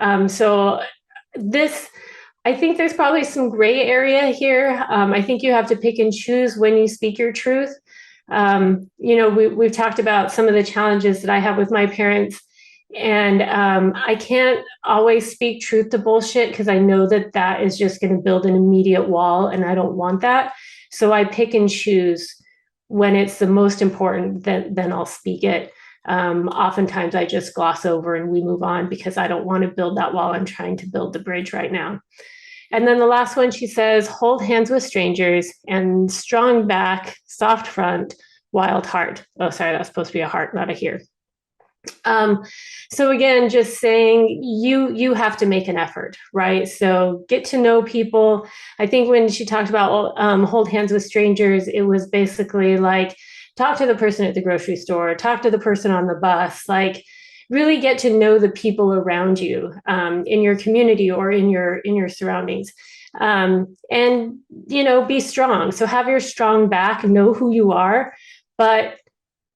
I think there's probably some gray area here. I think you have to pick and choose when you speak your truth. We've talked about some of the challenges that I have with my parents, and I can't always speak truth to bullshit because I know that is just going to build an immediate wall, and I don't want that. So I pick and choose when it's the most important, then I'll speak it. Oftentimes I just gloss over and we move on because I don't want to build that wall. I'm trying to build the bridge right now. And then the last one, she says, hold hands with strangers and strong back, soft front, wild heart. Oh, sorry, that's supposed to be a heart, not a here. So again, just saying you have to make an effort, right? So get to know people. I think when she talked about hold hands with strangers, it was basically like talk to the person at the grocery store, talk to the person on the bus, like really get to know the people around you in your community or in your surroundings. And be strong. So have your strong back, know who you are, but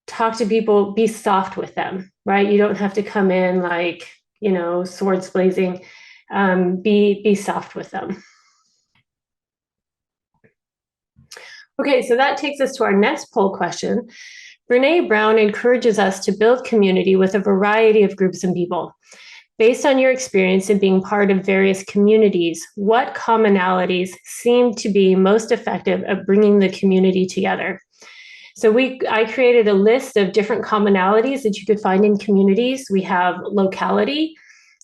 talk to people, be soft with them, right? You don't have to come in like, swords blazing. Be soft with them. Okay, so that takes us to our next poll question. Brene Brown encourages us to build community with a variety of groups and people. Based on your experience in being part of various communities, what commonalities seem to be most effective at bringing the community together? So I created a list of different commonalities that you could find in communities. We have locality,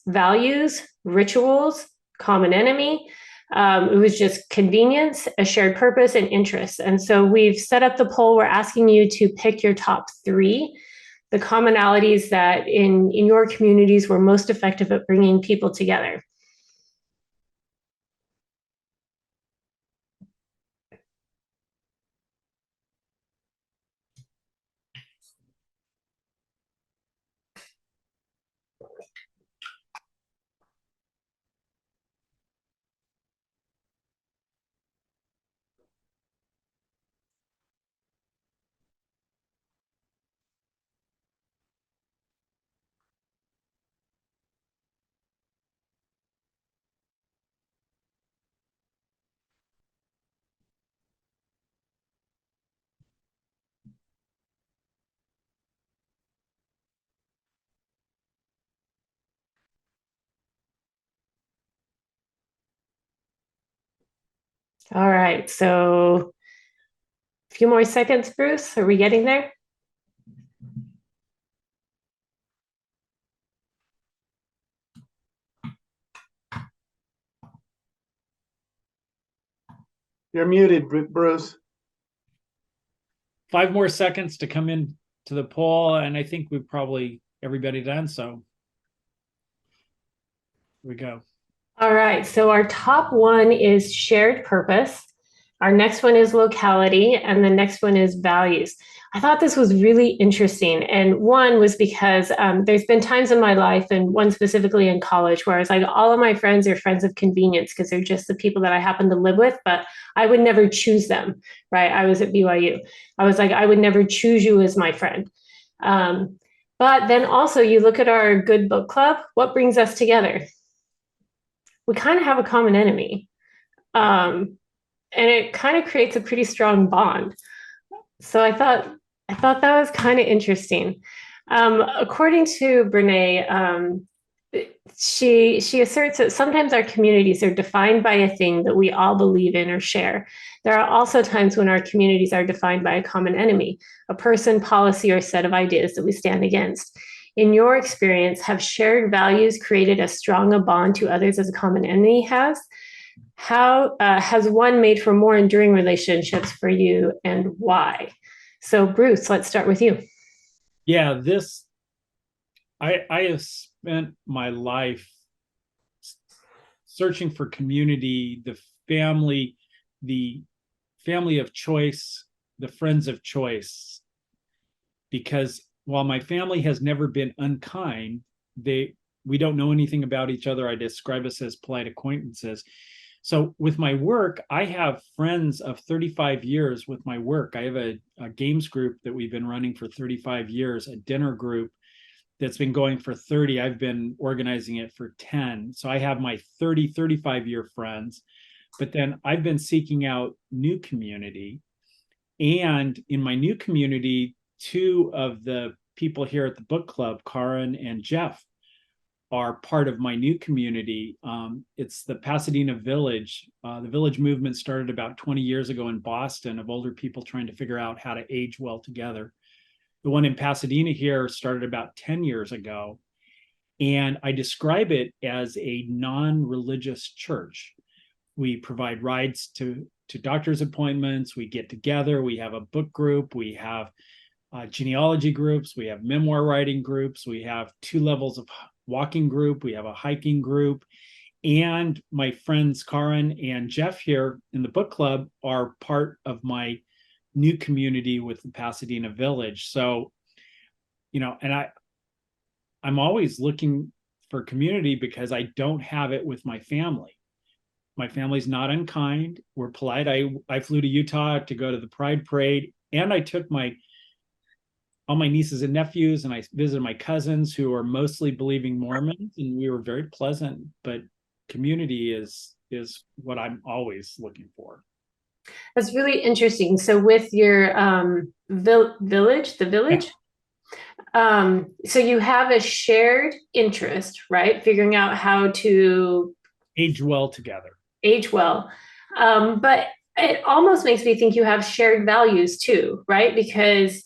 values, rituals, common enemy. It was just convenience, a shared purpose, and interests. And so we've set up the poll. We're asking you to pick your top 3, the commonalities that in your communities were most effective at bringing people together. All right, so a few more seconds, Bruce. Are we getting there? You're muted, Bruce. 5 more seconds to come in to the poll, and I think we've probably everybody done, so here we go. All right, so our top 1 is shared purpose. Our next one is locality, and the next one is values. I thought this was really interesting. And one was because there's been times in my life, and one specifically in college, where I was like, all of my friends are friends of convenience because they're just the people that I happen to live with, but I would never choose them, right? I was at BYU. I was like, I would never choose you as my friend. But then also you look at our good book club, what brings us together? We kind of have a common enemy. And it kind of creates a pretty strong bond. So I thought that was kind of interesting. According to Brene, she asserts that sometimes our communities are defined by a thing that we all believe in or share. There are also times when our communities are defined by a common enemy, a person, policy, or set of ideas that we stand against. in your experience, have shared values created as strong a bond to others as a common enemy has? How has one made for more enduring relationships for you, and why? So Bruce, let's start with you. Yeah, I have spent my life searching for community, the family of choice, the friends of choice. Because while my family has never been unkind, we don't know anything about each other. I describe us as polite acquaintances. So with my work, I have friends of 35 years with my work. I have a games group that we've been running for 35 years, a dinner group that's been going for 30. I've been organizing it for 10. So I have my 35-year friends, but then I've been seeking out new community. And in my new community, two of the people here at the book club, Karin and Jeff, are part of my new community. It's the Pasadena Village. The Village movement started about 20 years ago in Boston, of older people trying to figure out how to age well together. The one in Pasadena here started about 10 years ago. And I describe it as a non-religious church. We provide rides to doctor's appointments. We get together. We have a book group. We have genealogy groups. We have memoir writing groups. We have 2 levels of walking group. We have a hiking group. And my friends Karin and Jeff here in the book club are part of my new community with the Pasadena Village. So, and I'm always looking for community because I don't have it with my family. My family's not unkind. We're polite. I flew to Utah to go to the Pride Parade, and I took all my nieces and nephews, and I visited my cousins who are mostly believing Mormons, and we were very pleasant. But community is what I'm always looking for. That's really interesting. So with your village, so you have a shared interest, right? Figuring out how to age well together. But it almost makes me think you have shared values too, right? Because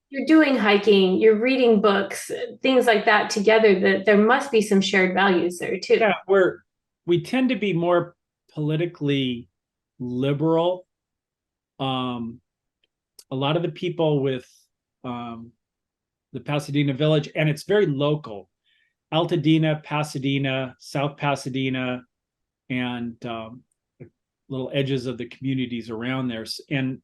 you're doing hiking, you're reading books, things like that together, that there must be some shared values there too. Yeah, we tend to be more politically liberal. A lot of the people with the Pasadena Village, and it's very local. Altadena, Pasadena, South Pasadena, and little edges of the communities around there. And,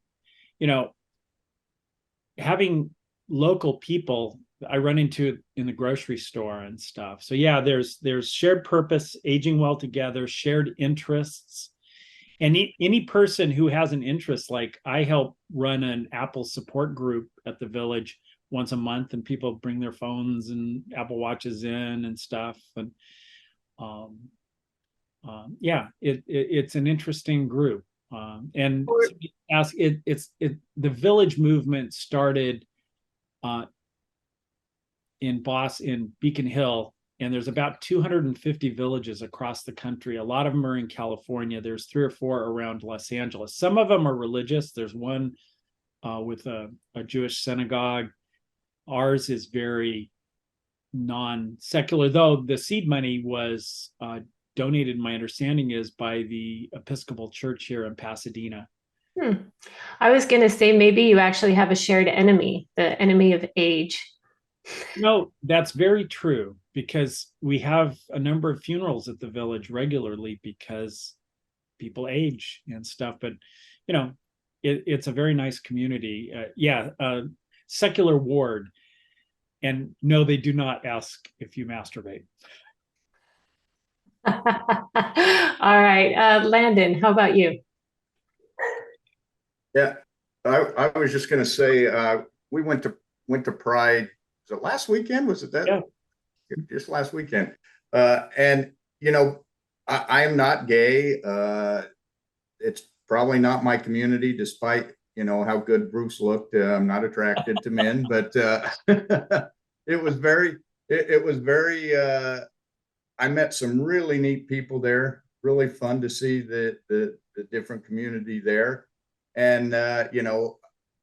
having local people I run into in the grocery store and stuff. So yeah, there's shared purpose, aging well together, shared interests. And any person who has an interest, like I help run an Apple support group at the village once a month, and people bring their phones and Apple Watches in and stuff. And it's an interesting group. And ask the village movement started in Beacon Hill, and there's about 250 villages across the country. A lot of them are in California. There's 3 or 4 around Los Angeles. Some of them are religious. There's one with a Jewish synagogue. Ours is very non-secular, though the seed money was donated, my understanding is, by the Episcopal Church here in Pasadena. I was going to say maybe you actually have a shared enemy, the enemy of age. No, that's very true, because we have a number of funerals at the village regularly because people age and stuff. But, it's a very nice community. Secular ward. And no, they do not ask if you masturbate. All right. Landon, how about you? Yeah, I was just going to say, we went to Pride. Was it last weekend? Was it that? Yeah. Just last weekend. And I am not gay. It's probably not my community, despite how good Bruce looked. I'm not attracted to men, but it was very. I met some really neat people there. Really fun to see the different community there. And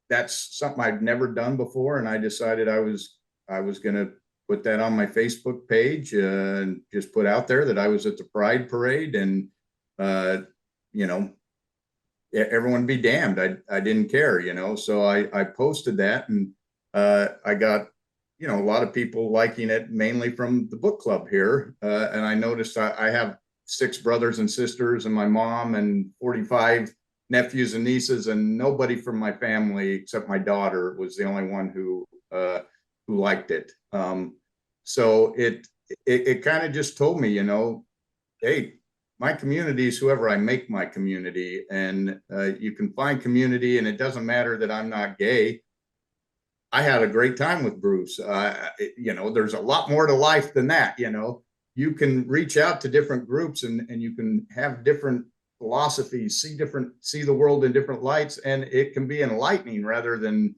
that's something I'd never done before. And I decided I was going to put that on my Facebook page and just put out there that I was at the Pride Parade, and, you know, everyone be damned. I didn't care, you know, so I posted that, and I got, you know, a lot of people liking it, mainly from the book club here. And I noticed I have 6 brothers and sisters and my mom and 45 nephews and nieces, and nobody from my family except my daughter was the only one who liked it. So it kind of just told me, you know, hey, my community is whoever I make my community, and you can find community, and it doesn't matter that I'm not gay. I had a great time with Bruce. You know, there's a lot more to life than that. You know, you can reach out to different groups, and you can have different philosophies, see the world in different lights, and it can be enlightening rather than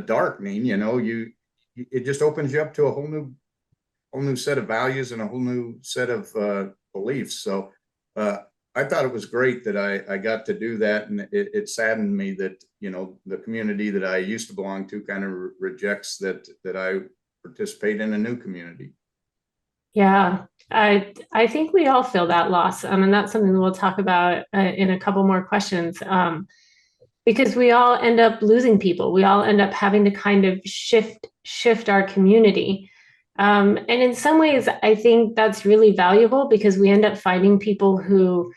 darkening. You know, it just opens you up to a whole new set of values and a whole new set of beliefs. So I thought it was great that I got to do that, and it saddened me that, you know, the community that I used to belong to kind of rejects that I participate in a new community. Yeah, I think we all feel that loss. And that's something that we'll talk about in a couple more questions, because we all end up losing people. We all end up having to kind of shift our community. And in some ways, I think that's really valuable, because we end up finding people who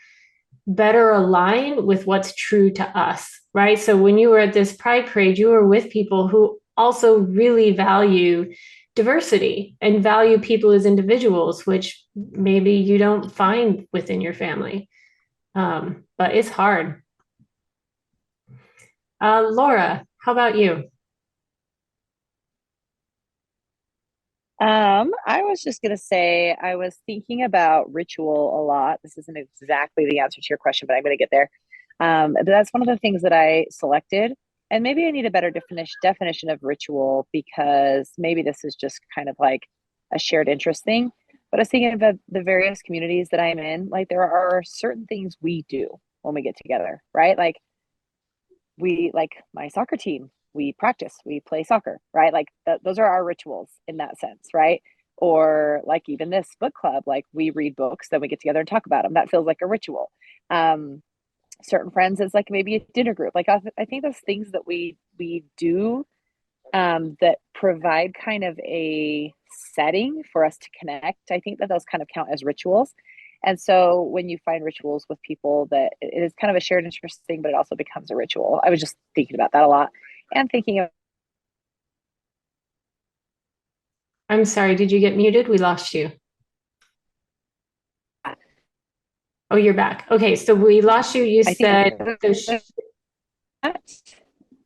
better align with what's true to us, right? So when you were at this Pride Parade, you were with people who also really value diversity and value people as individuals, which maybe you don't find within your family. But it's hard. Laura, how about you? I was just going to say, I was thinking about ritual a lot. This isn't exactly the answer to your question, but I'm going to get there. But that's one of the things that I selected. And maybe I need a better definition of ritual, because maybe this is just kind of like a shared interest thing. But I was thinking about the various communities that I'm in. Like, there are certain things we do when we get together, right? Like my soccer team, we practice, we play soccer, right? Like those are our rituals in that sense, right? Or like even this book club, like we read books, then we get together and talk about them. That feels like a ritual. Certain friends, it's like maybe a dinner group. Like I think those things that we do that provide kind of a setting for us to connect, I think that those kind of count as rituals. And so when you find rituals with people, that it is kind of a shared interest thing, but it also becomes a ritual. I was just thinking about that a lot, and thinking of. I'm sorry, did you get muted? We lost you. Oh, you're back. Okay, so we lost you. You said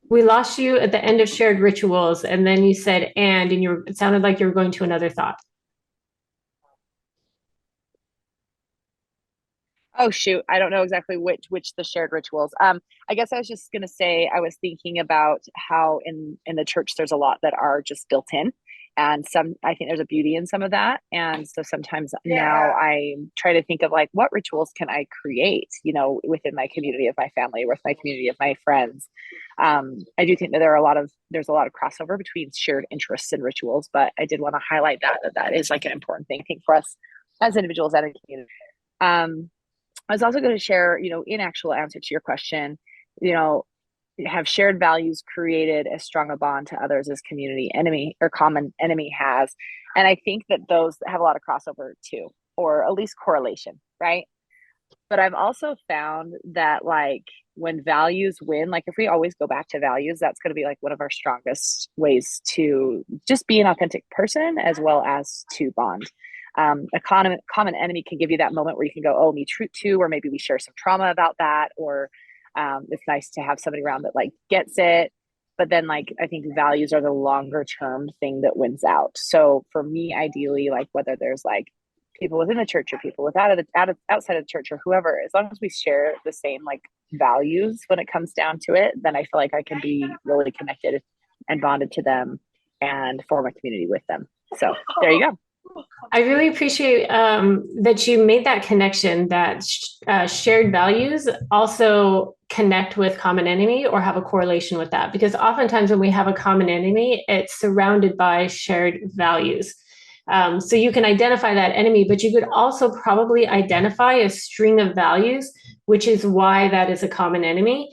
we lost you at the end of shared rituals, and then you said and it sounded like you were going to another thought. Oh shoot, I don't know exactly which the shared rituals. I guess I was just gonna say, I was thinking about how in the church there's a lot that are just built in, and I think there's a beauty in some of that. And so sometimes now I try to think of like, what rituals can I create, you know, within my community of my family, with my community of my friends. I do think that there's a lot of crossover between shared interests and rituals, but I did want to highlight that is like an important thing, I think, for us as individuals and a community. I was also going to share, you know, in actual answer to your question, you know, have shared values created as strong a bond to others as community enemy or common enemy has? And I think that those have a lot of crossover too, or at least correlation, right? But I've also found that like when values win, like if we always go back to values, that's going to be like one of our strongest ways to just be an authentic person as well as to bond. A common enemy can give you that moment where you can go, oh, me too, or maybe we share some trauma about that, or it's nice to have somebody around that like gets it. But then like I think values are the longer term thing that wins out. So for me, ideally, like whether there's like people within the church or people outside of the church or whoever, as long as we share the same like values when it comes down to it, then I feel like I can be really connected and bonded to them and form a community with them. So there you go. I really appreciate that you made that connection, that shared values also connect with common enemy or have a correlation with that, because oftentimes when we have a common enemy, it's surrounded by shared values. So you can identify that enemy, but you could also probably identify a string of values, which is why that is a common enemy.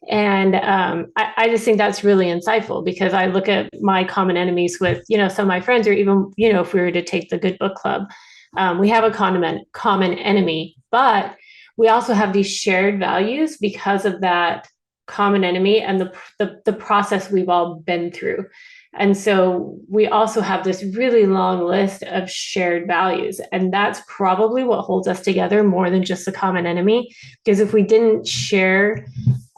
And I just think that's really insightful, because I look at my common enemies with, some of my friends, or even, if we were to take the Good Book Club, we have a common enemy, but we also have these shared values because of that common enemy and the process we've all been through. And so we also have this really long list of shared values. And that's probably what holds us together more than just the common enemy. Because if we didn't share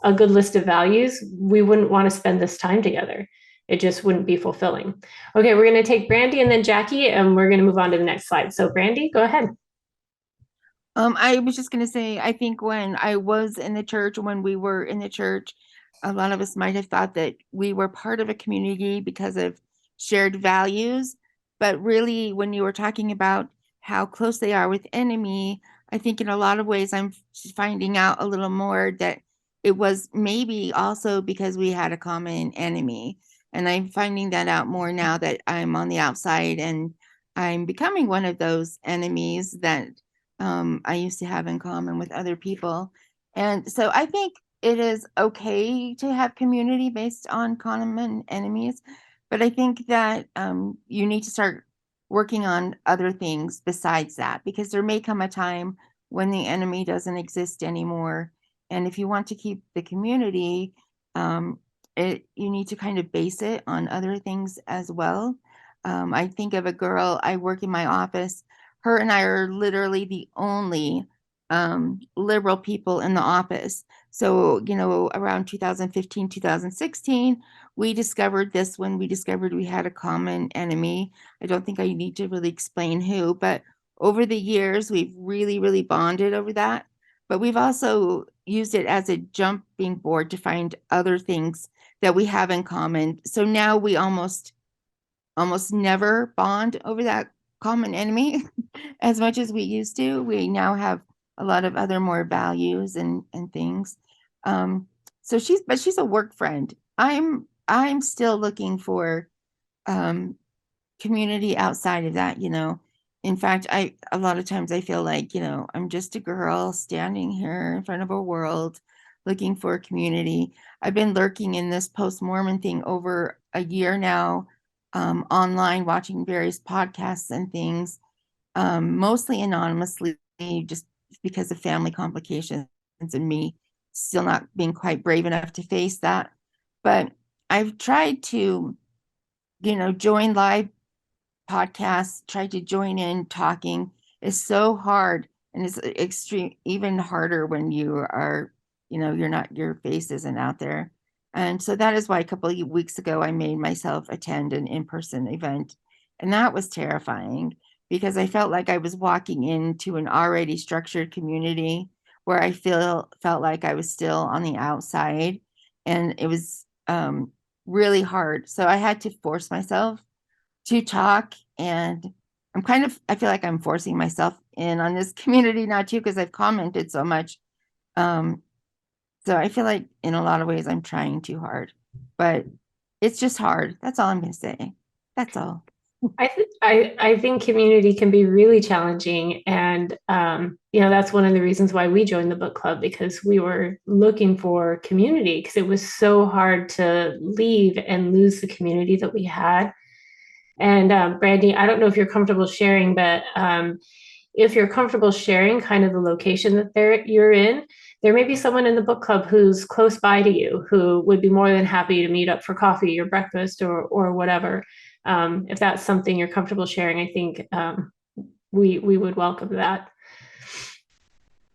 a good list of values, we wouldn't want to spend this time together. It just wouldn't be fulfilling. Okay, we're going to take Brandy and then Jackie, and we're going to move on to the next slide. So Brandy, go ahead. I was just going to say, I think when I was in the church, when we were in the church, a lot of us might have thought that we were part of a community because of shared values. But really, when you were talking about how close they are with enemy, I think in a lot of ways, I'm finding out a little more that it was maybe also because we had a common enemy. And I'm finding that out more now that I'm on the outside and I'm becoming one of those enemies that I used to have in common with other people. And so I think it is okay to have community based on common enemies, but I think that you need to start working on other things besides that, because there may come a time when the enemy doesn't exist anymore. And if you want to keep the community, you need to kind of base it on other things as well. I think of a girl, I work in my office. Her and I are literally the only liberal people in the office. So, around 2015, 2016, we discovered this when we discovered we had a common enemy. I don't think I need to really explain who, but over the years, we've really, really bonded over that. But we've also used it as a jumping board to find other things that we have in common. So now we almost never bond over that common enemy as much as we used to. We now have a lot of other more values and things. So she's a work friend. I'm still looking for community outside of that. In fact, a lot of times I feel like, I'm just a girl standing here in front of a world looking for a community. I've been lurking in this post-Mormon thing over a year now, online, watching various podcasts and things, mostly anonymously, just because of family complications and me still not being quite brave enough to face that. But I've tried to, join live podcasts, tried to join in talking. It's so hard, and it's extreme, even harder when you are, your face isn't out there. And so that is why a couple of weeks ago, I made myself attend an in-person event. And that was terrifying because I felt like I was walking into an already structured community where I felt like I was still on the outside. And it was really hard. So I had to force myself to talk. And I feel like I'm forcing myself in on this community now too, because I've commented so much. So I feel like in a lot of ways I'm trying too hard, but it's just hard. That's all I'm going to say. That's all. I think community can be really challenging. And, that's one of the reasons why we joined the book club, because we were looking for community, because it was so hard to leave and lose the community that we had. And Brandy, I don't know if you're comfortable sharing, but if you're comfortable sharing kind of the location that you're in, there may be someone in the book club who's close by to you who would be more than happy to meet up for coffee or breakfast or whatever. If that's something you're comfortable sharing, I think we would welcome that.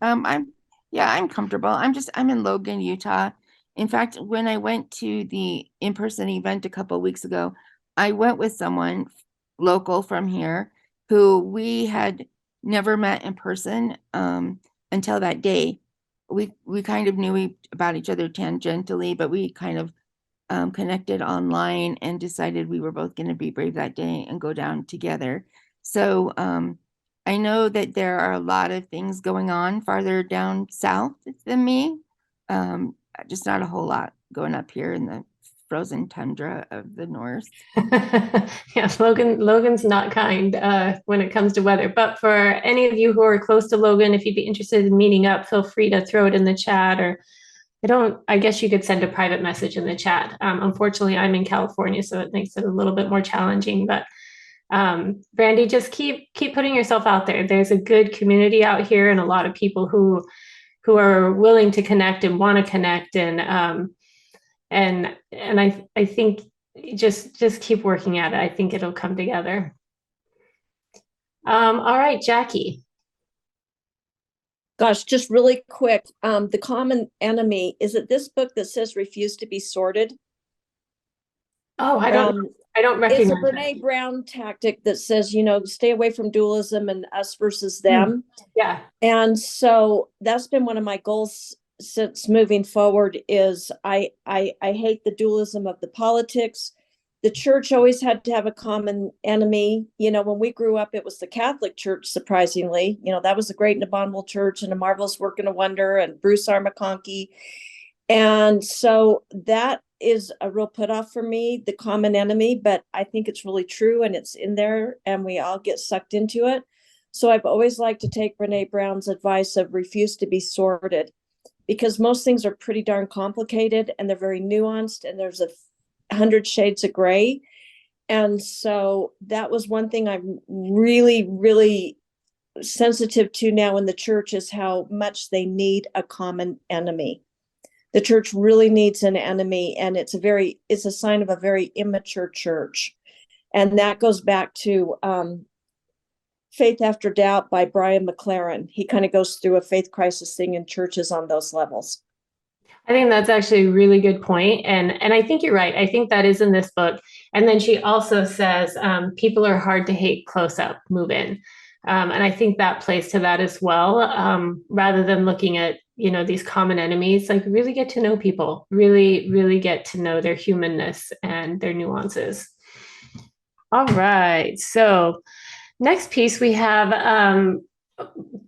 I'm comfortable. I'm in Logan, Utah. In fact, when I went to the in-person event a couple of weeks ago, I went with someone local from here who we had never met in person until that day. We kind of knew about each other tangentially, but we kind of connected online and decided we were both going to be brave that day and go down together. So I know that there are a lot of things going on farther down south than me. Just not a whole lot going up here in the frozen tundra of the north. Yeah, Logan's not kind when it comes to weather. But for any of you who are close to Logan, if you'd be interested in meeting up, feel free to throw it in the chat, or I guess you could send a private message in the chat. Unfortunately, I'm in California, so it makes it a little bit more challenging. But Brandy, just keep putting yourself out there. There's a good community out here, and a lot of people who are willing to connect and want to connect, and I think just keep working at it. I think it'll come together. All right, Jackie. Gosh, just really quick. The Common Enemy, is it this book that says refuse to be sorted? Oh, I don't recognize It's a it. Brene Brown tactic that says, stay away from dualism and us versus them. Yeah. And so that's been one of my goals since moving forward is I hate the dualism of the politics. The church always had to have a common enemy. When we grew up, it was the Catholic Church, surprisingly. That was a great and abominable church and a marvelous work and a wonder and Bruce R. McConkie. And so that is a real put off for me, the common enemy, but I think it's really true and it's in there and we all get sucked into it. So I've always liked to take Brene Brown's advice of refuse to be sorted, because most things are pretty darn complicated and they're very nuanced and there's 100 shades of gray. And so that was one thing I'm really, really sensitive to now in the church is how much they need a common enemy. The church really needs an enemy, and it's a sign of a very immature church. And that goes back to Faith After Doubt by Brian McLaren. He kind of goes through a faith crisis thing in churches on those levels. I think that's actually a really good point. And I think you're right. I think that is in this book. And then she also says, people are hard to hate close up, move in. And I think that plays to that as well. Rather than looking at, these common enemies, like really get to know people, really, really get to know their humanness and their nuances. All right. So next piece, we have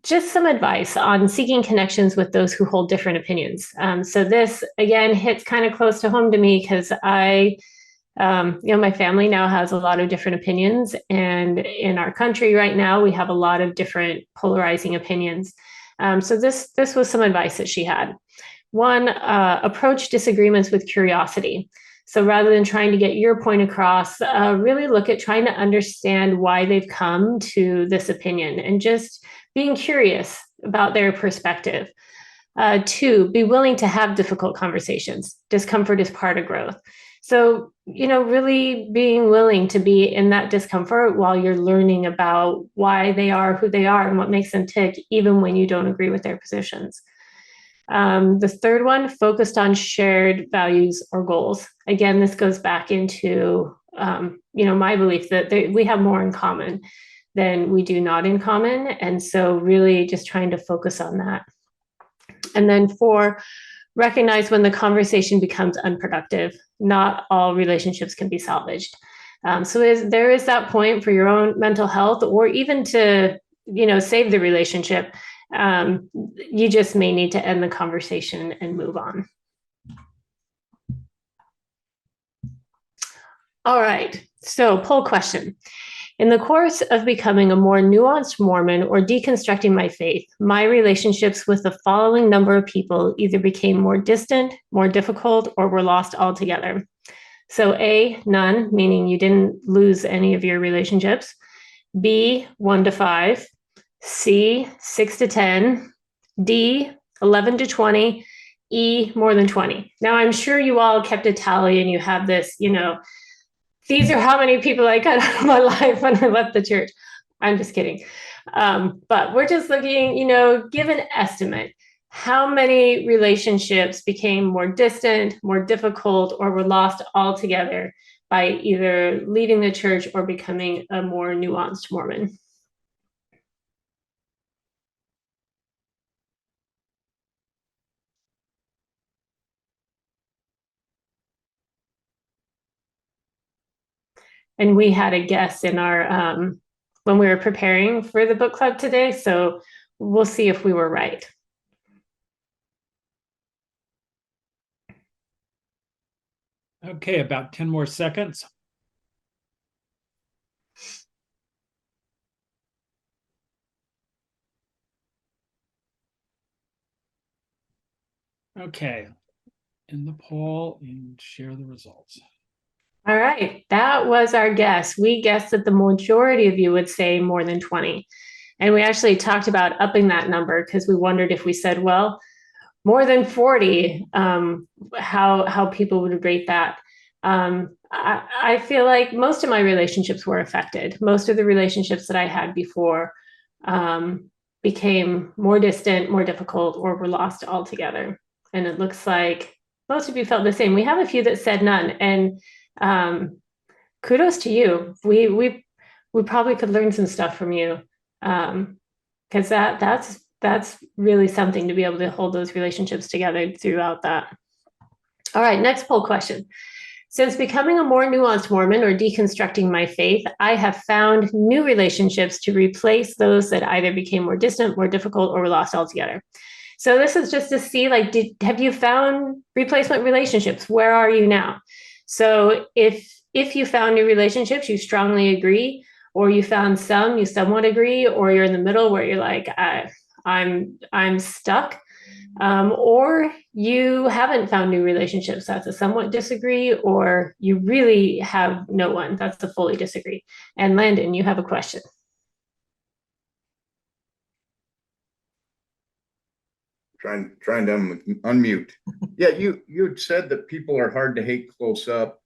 just some advice on seeking connections with those who hold different opinions. So this, again, hits kind of close to home to me because my family now has a lot of different opinions. And in our country right now, we have a lot of different polarizing opinions. So this was some advice that she had. One, approach disagreements with curiosity. So rather than trying to get your point across, really look at trying to understand why they've come to this opinion and just being curious about their perspective. Two, be willing to have difficult conversations. Discomfort is part of growth. So, really being willing to be in that discomfort while you're learning about why they are who they are and what makes them tick, even when you don't agree with their positions. The third one, focused on shared values or goals. Again, this goes back into, my belief that we have more in common than we do not in common. And so really just trying to focus on that. And then 4, recognize when the conversation becomes unproductive. Not all relationships can be salvaged. So there is that point for your own mental health, or even to, save the relationship. You just may need to end the conversation and move on. All right, so poll question. In the course of becoming a more nuanced Mormon or deconstructing my faith, my relationships with the following number of people either became more distant, more difficult, or were lost altogether. So A, none, meaning you didn't lose any of your relationships. B, 1 to 5. C, 6 to 10. D, 11 to 20. E, more than 20. Now, I'm sure you all kept a tally and you have this, these are how many people I cut out of my life when I left the church. I'm just kidding. But we're just looking, give an estimate. How many relationships became more distant, more difficult, or were lost altogether by either leaving the church or becoming a more nuanced Mormon? And we had a guest in our, when we were preparing for the book club today, so we'll see if we were right. Okay, about 10 more seconds. Okay, in the poll and share the results. All right, that was our guess. We guessed that the majority of you would say more than 20. And we actually talked about upping that number because we wondered if we said, well, more than 40, how people would rate that. I feel like most of my relationships were affected. Most of the relationships that I had before became more distant, more difficult, or were lost altogether. And it looks like most of you felt the same. We have a few that said none, and kudos to you. We probably could learn some stuff from you, because that's really something to be able to hold those relationships together throughout that. All right, next poll question. Since becoming a more nuanced Mormon or deconstructing my faith, I have found new relationships to replace those that either became more distant, more difficult, or were lost altogether. So this is just to see, like, have you found replacement relationships? Where are you now? So if you found new relationships, you strongly agree, or you found some, you somewhat agree, or you're in the middle where you're like, I'm stuck, or you haven't found new relationships. That's a somewhat disagree, or you really have no one. That's a fully disagree. And Landon, you have a question. Trying to unmute. Yeah, you had said that people are hard to hate close up,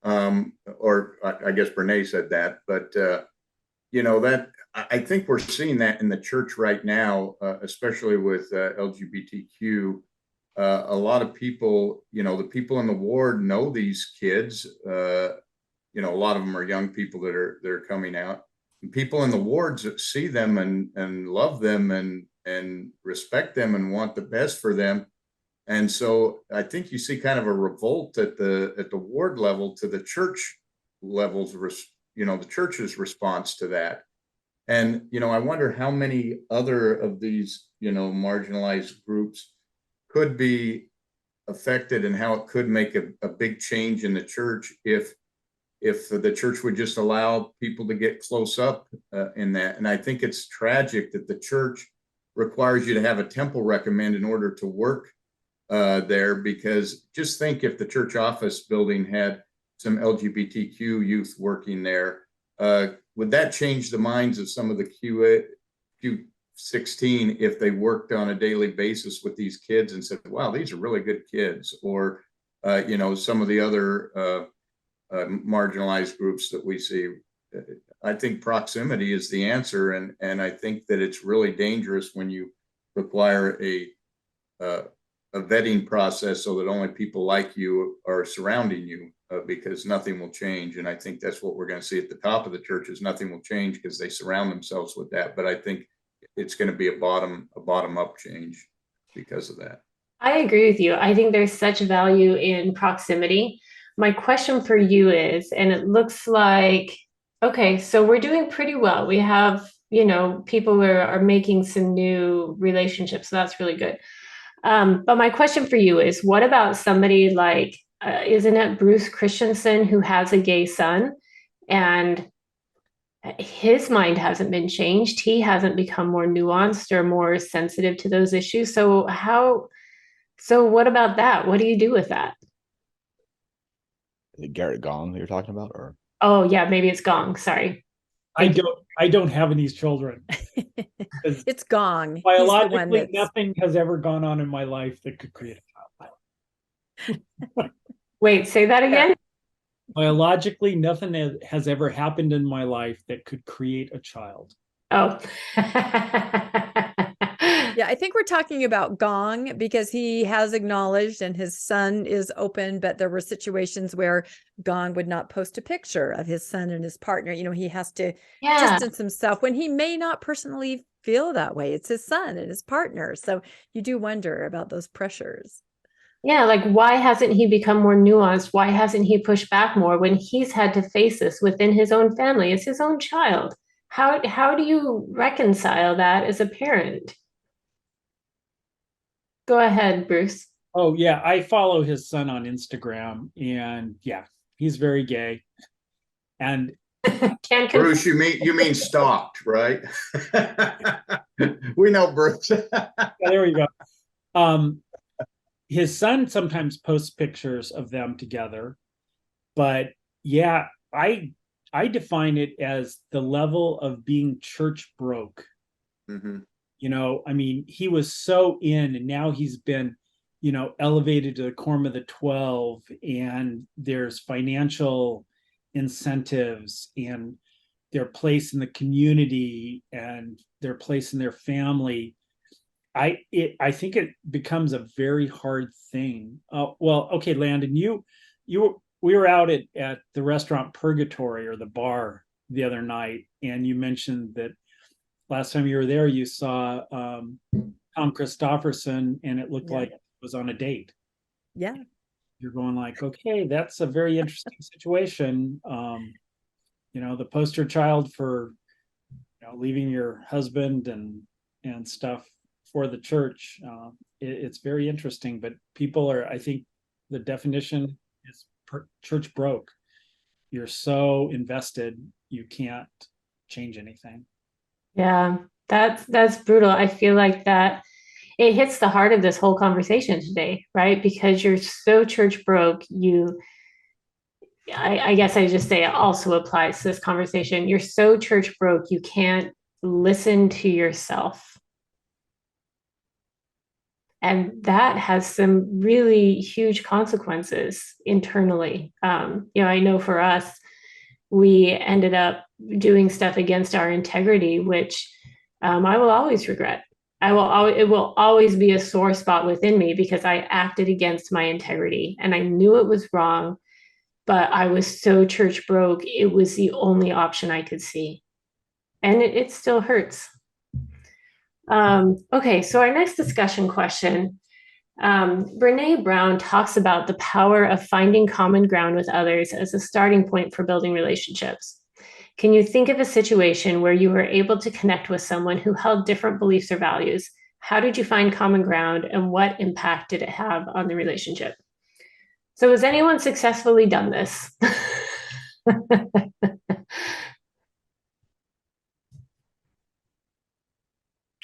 or I guess Brene said that, but you know, that I think we're seeing that in the church right now, especially with LGBTQ. A lot of people, you know, the people in the ward know these kids. You know, a lot of them are young people that are coming out. And people in the wards that see them and love them and respect them and want the best for them. And so I think you see kind of a revolt at the ward level to the church levels, you know, the church's response to that. And, you know, I wonder how many other of these, you know, marginalized groups could be affected and how it could make a big change in the church if the church would just allow people to get close up in that. And I think it's tragic that the church requires you to have a temple recommend in order to work there, because just think if the church office building had some LGBTQ youth working there, would that change the minds of some of the Q16 if they worked on a daily basis with these kids and said, wow, these are really good kids? Or, you know, some of the other marginalized groups that we see. I think proximity is the answer. And I think that it's really dangerous when you require a vetting process so that only people like you are surrounding you, because nothing will change. And I think that's what we're going to see at the top of the churches. Nothing will change because they surround themselves with that. But I think it's going to be a bottom up change because of that. I agree with you. I think there's such value in proximity. My question for you is, and it looks like, okay, so we're doing pretty well. We have, you know, people who are making some new relationships. So that's really good. But my question for you is, what about somebody like, isn't it Bruce Christensen, who has a gay son, and his mind hasn't been changed? He hasn't become more nuanced or more sensitive to those issues. So what about that? What do you do with that? Is it Garrett Gong that you're talking about, or? Oh yeah, maybe it's Gong. Sorry. I don't have any children. It's Gong. Biologically, nothing has ever gone on in my life that could create a child. Wait, say that again? Yeah. Biologically, nothing has ever happened in my life that could create a child. Oh. Yeah, I think we're talking about Gong because he has acknowledged and his son is open, but there were situations where Gong would not post a picture of his son and his partner. You know, he has to distance himself when he may not personally feel that way. It's his son and his partner. So you do wonder about those pressures. Yeah, like, why hasn't he become more nuanced? Why hasn't he pushed back more when he's had to face this within his own family? It's his own child. How do you reconcile that as a parent? Go ahead, Bruce. Oh yeah, I follow his son on Instagram, and yeah, he's very gay. And Bruce, you mean stalked, right? We know Bruce. yeah, there we go. His son sometimes posts pictures of them together, but yeah, I define it as the level of being church broke. You know, I mean, he was so in, and now he's been, you know, elevated to the quorum of the 12, and there's financial incentives and their place in the community and their place in their family. I think it becomes a very hard thing. Well, okay, Landon, we were out at the restaurant Purgatory, or the bar, the other night, and you mentioned that last time you were there, you saw Tom Christopherson, and it looked like it was on a date. Yeah. You're going like, okay, that's a very interesting situation. You know, the poster child for, you know, leaving your husband and stuff for the church. It's very interesting, but people are, I think the definition is church broke. You're so invested, you can't change anything. Yeah, that's brutal. I feel like that it hits the heart of this whole conversation today, right? Because you're so church broke, I guess I just say it also applies to this conversation. You're so church broke, you can't listen to yourself. And that has some really huge consequences internally. You know, I know for us, we ended up doing stuff against our integrity, which I will always regret. It will always be a sore spot within me because I acted against my integrity and I knew it was wrong, but I was so church broke. It was the only option I could see. And it still hurts. Okay, so our next discussion question. Brene Brown talks about the power of finding common ground with others as a starting point for building relationships. Can you think of a situation where you were able to connect with someone who held different beliefs or values? How did you find common ground, and what impact did it have on the relationship? So has anyone successfully done this?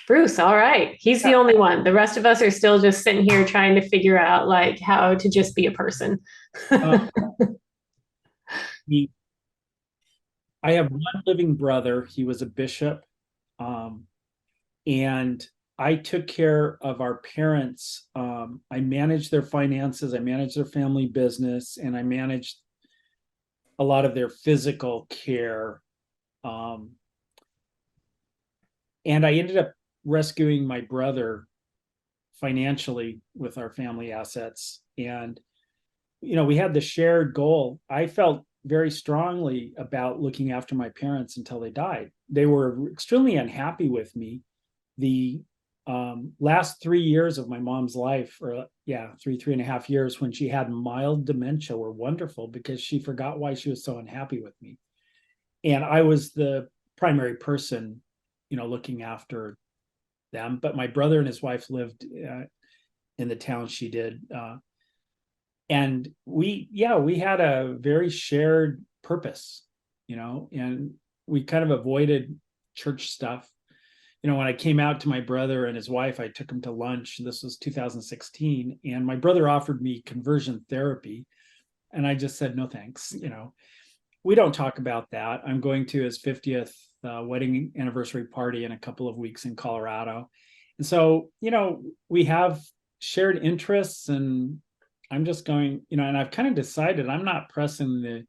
Bruce, all right. He's the only one. The rest of us are still just sitting here trying to figure out like how to just be a person. I have one living brother. He was a bishop. And I took care of our parents. I managed their finances, I managed their family business, and I managed a lot of their physical care. And I ended up rescuing my brother financially with our family assets. And, you know, we had the shared goal. I felt very strongly about looking after my parents until they died. They were extremely unhappy with me. The last 3 years of my mom's life, or yeah, three and a half years, when she had mild dementia, were wonderful because she forgot why she was so unhappy with me. And I was the primary person, you know, looking after them. But my brother and his wife lived in the town she did. And we had a very shared purpose, you know, and we kind of avoided church stuff. You know, when I came out to my brother and his wife, I took him to lunch. This was 2016. And my brother offered me conversion therapy. And I just said, no, thanks. You know, we don't talk about that. I'm going to his 50th wedding anniversary party in a couple of weeks in Colorado. And so, you know, we have shared interests, and I'm just going, you know, and I've kind of decided I'm not pressing the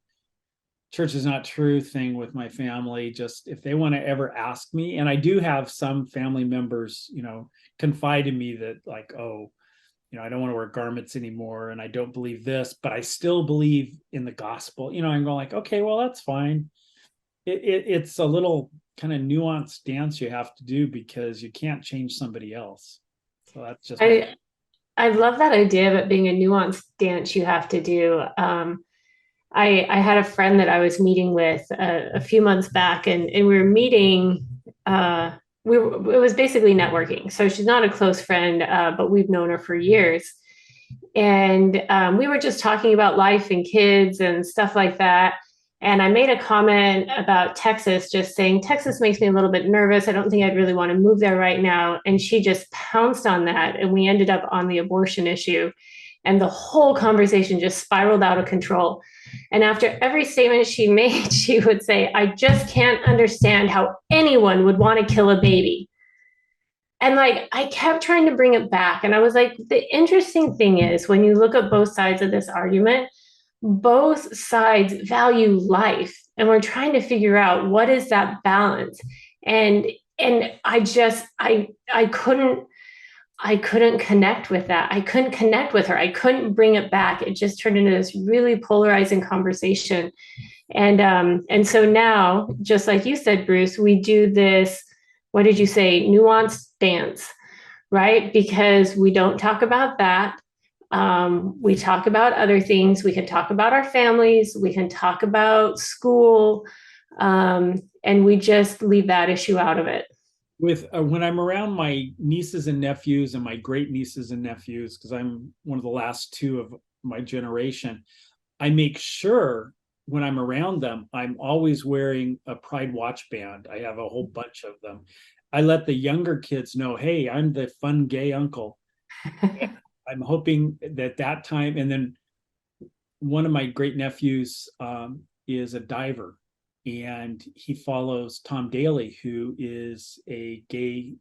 church is not true thing with my family. Just if they want to ever ask me, and I do have some family members, you know, confide in me that like, oh, you know, I don't want to wear garments anymore, and I don't believe this, but I still believe in the gospel. You know, I'm going like, okay, well, that's fine. It's a little kind of nuanced dance you have to do because you can't change somebody else. So that's just. I love that idea of it being a nuanced dance you have to do. I had a friend that I was meeting with a few months back, and we were meeting. It was basically networking. So she's not a close friend, but we've known her for years. and we were just talking about life and kids and stuff like that. And I made a comment about Texas, just saying, Texas makes me a little bit nervous. I don't think I'd really want to move there right now. And she just pounced on that. And we ended up on the abortion issue. And the whole conversation just spiraled out of control. And after every statement she made, she would say, I just can't understand how anyone would want to kill a baby. And like, I kept trying to bring it back. And I was like, the interesting thing is when you look at both sides of this argument, both sides value life. And we're trying to figure out what is that balance. And I just, I couldn't connect with that. I couldn't connect with her. I couldn't bring it back. It just turned into this really polarizing conversation. And so now, just like you said, Bruce, we do this, what did you say, nuanced dance, right? Because we don't talk about that. We talk about other things. We can talk about our families. We can talk about school. And we just leave that issue out of it. With when I'm around my nieces and nephews and my great nieces and nephews, because I'm one of the last two of my generation, I make sure when I'm around them, I'm always wearing a Pride watch band. I have a whole bunch of them. I let the younger kids know, hey, I'm the fun gay uncle. I'm hoping that time, and then one of my great nephews is a diver, and he follows Tom Daly, who is a gay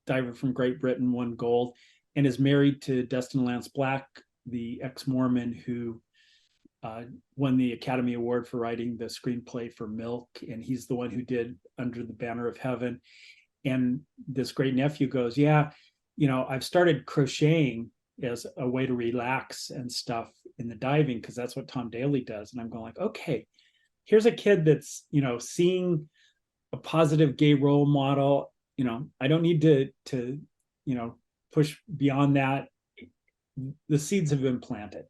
diver from Great Britain, won gold, and is married to Destin Lance Black, the ex-Mormon who won the Academy Award for writing the screenplay for Milk, and he's the one who did Under the Banner of Heaven. And this great nephew goes, yeah, you know, I've started crocheting as a way to relax and stuff in the diving, because that's what Tom Daly does. And I'm going like, okay, here's a kid that's, you know, seeing a positive gay role model. You know, I don't need to, you know, push beyond that. The seeds have been planted.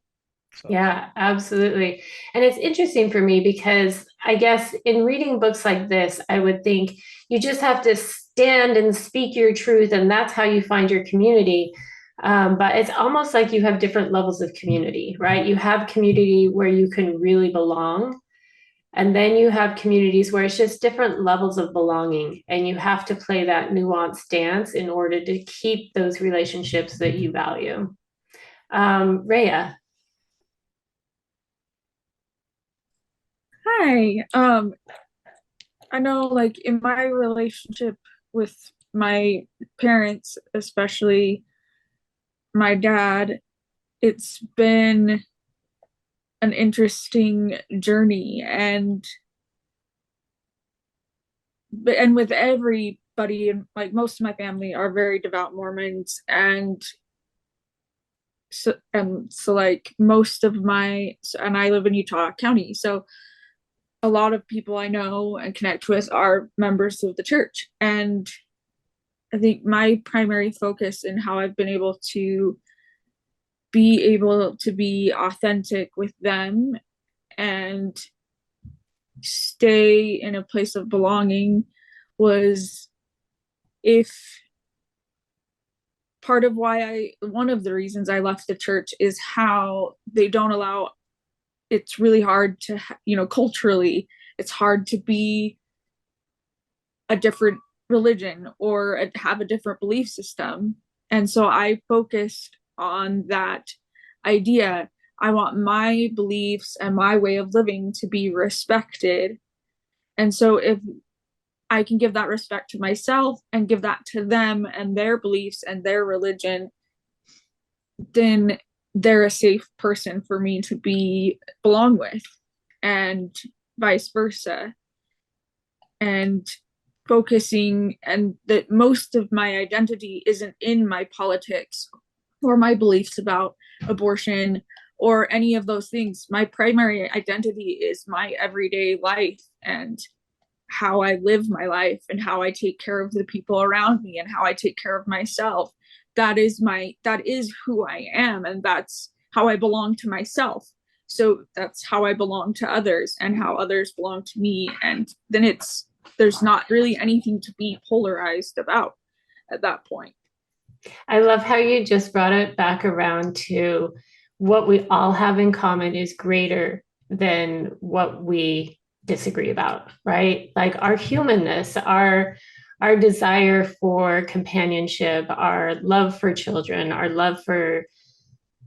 So. Yeah, absolutely. And it's interesting for me because I guess in reading books like this, I would think you just have to stand and speak your truth, and that's how you find your community. But it's almost like you have different levels of community, right? You have community where you can really belong. And then you have communities where it's just different levels of belonging. And you have to play that nuanced dance in order to keep those relationships that you value. Rhea. Hi. I know like in my relationship with my parents, especially my dad, it's been an interesting journey, and with everybody, and like most of my family are very devout Mormons, and so like most of and I live in Utah County, so a lot of people I know and connect with are members of the church. And I think my primary focus in how I've been able to be authentic with them and stay in a place of belonging was, if part of one of the reasons I left the church is how they don't allow, it's really hard to, you know, culturally, it's hard to be a different religion or have a different belief system. And so I focused on that idea. I want my beliefs and my way of living to be respected. And so if I can give that respect to myself and give that to them and their beliefs and their religion, then they're a safe person for me to belong with, and vice versa. And focusing, and that most of my identity isn't in my politics or my beliefs about abortion or any of those things. My primary identity is my everyday life and how I live my life and how I take care of the people around me and how I take care of myself. That is who I am, and that's how I belong to myself. So that's how I belong to others and how others belong to me. And then there's not really anything to be polarized about at that point. I love how you just brought it back around to what we all have in common is greater than what we disagree about, right? Like our humanness, our desire for companionship, our love for children, our love for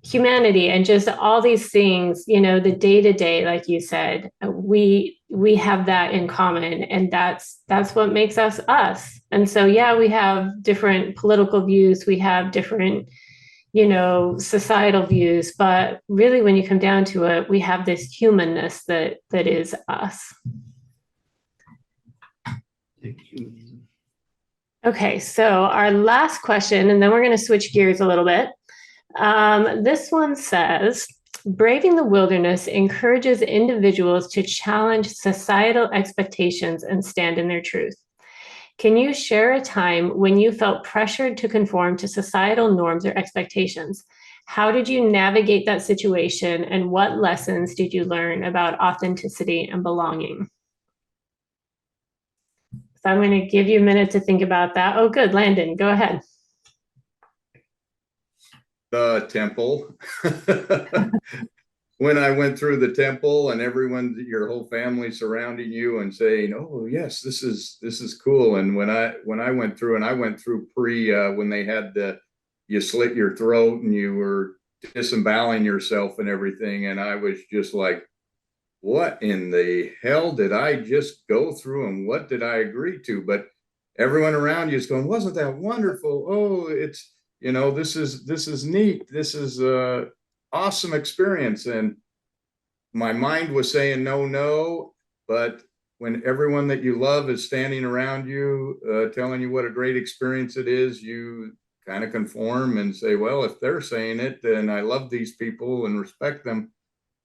humanity, and just all these things, you know, the day to day, like you said, we have that in common, and that's what makes us us. And so yeah, we have different political views, we have different, you know, societal views, but really when you come down to it, we have this humanness that is us. Okay, so our last question, and then we're going to switch gears a little bit. This one says, braving the wilderness encourages individuals to challenge societal expectations and stand in their truth. Can you share a time when you felt pressured to conform to societal norms or expectations? How did you navigate that situation, and what lessons did you learn about authenticity and belonging? So I'm going to give you a minute to think about that. Oh, good. Landon, go ahead. The temple. When I went through the temple and everyone, your whole family surrounding you and saying, "Oh yes, this is cool." And when I went through, and I went through when they had you slit your throat and you were disemboweling yourself and everything, and I was just like, what in the hell did I just go through, and what did I agree to? But everyone around you is going, "Wasn't that wonderful? Oh, it's, you know, this is neat. This is a awesome experience." And my mind was saying no, but when everyone that you love is standing around you, telling you what a great experience it is, you kind of conform and say, well, if they're saying it, then I love these people and respect them.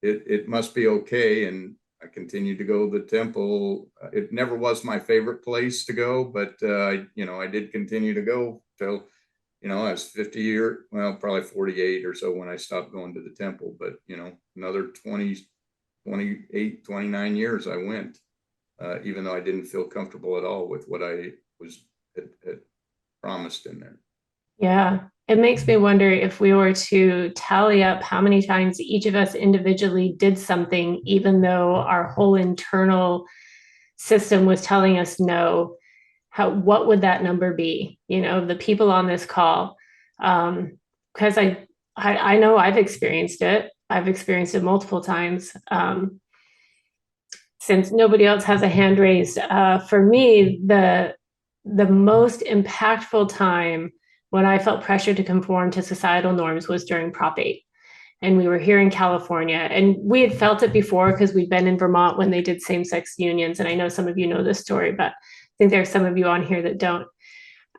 It must be okay. And I continued to go to the temple. It never was my favorite place to go, but I did continue to go till, I was 50 probably 48 or so when I stopped going to the temple. But, another 28, 29 years I went, even though I didn't feel comfortable at all with what I had promised in there. Yeah, it makes me wonder if we were to tally up how many times each of us individually did something, even though our whole internal system was telling us no, what would that number be? The people on this call, because I know I've experienced it. I've experienced it multiple times. Since nobody else has a hand raised, for me, the most impactful time when I felt pressure to conform to societal norms was during Prop 8. And we were here in California, and we had felt it before because we'd been in Vermont when they did same-sex unions. And I know some of you know this story, but I think there's some of you on here that don't.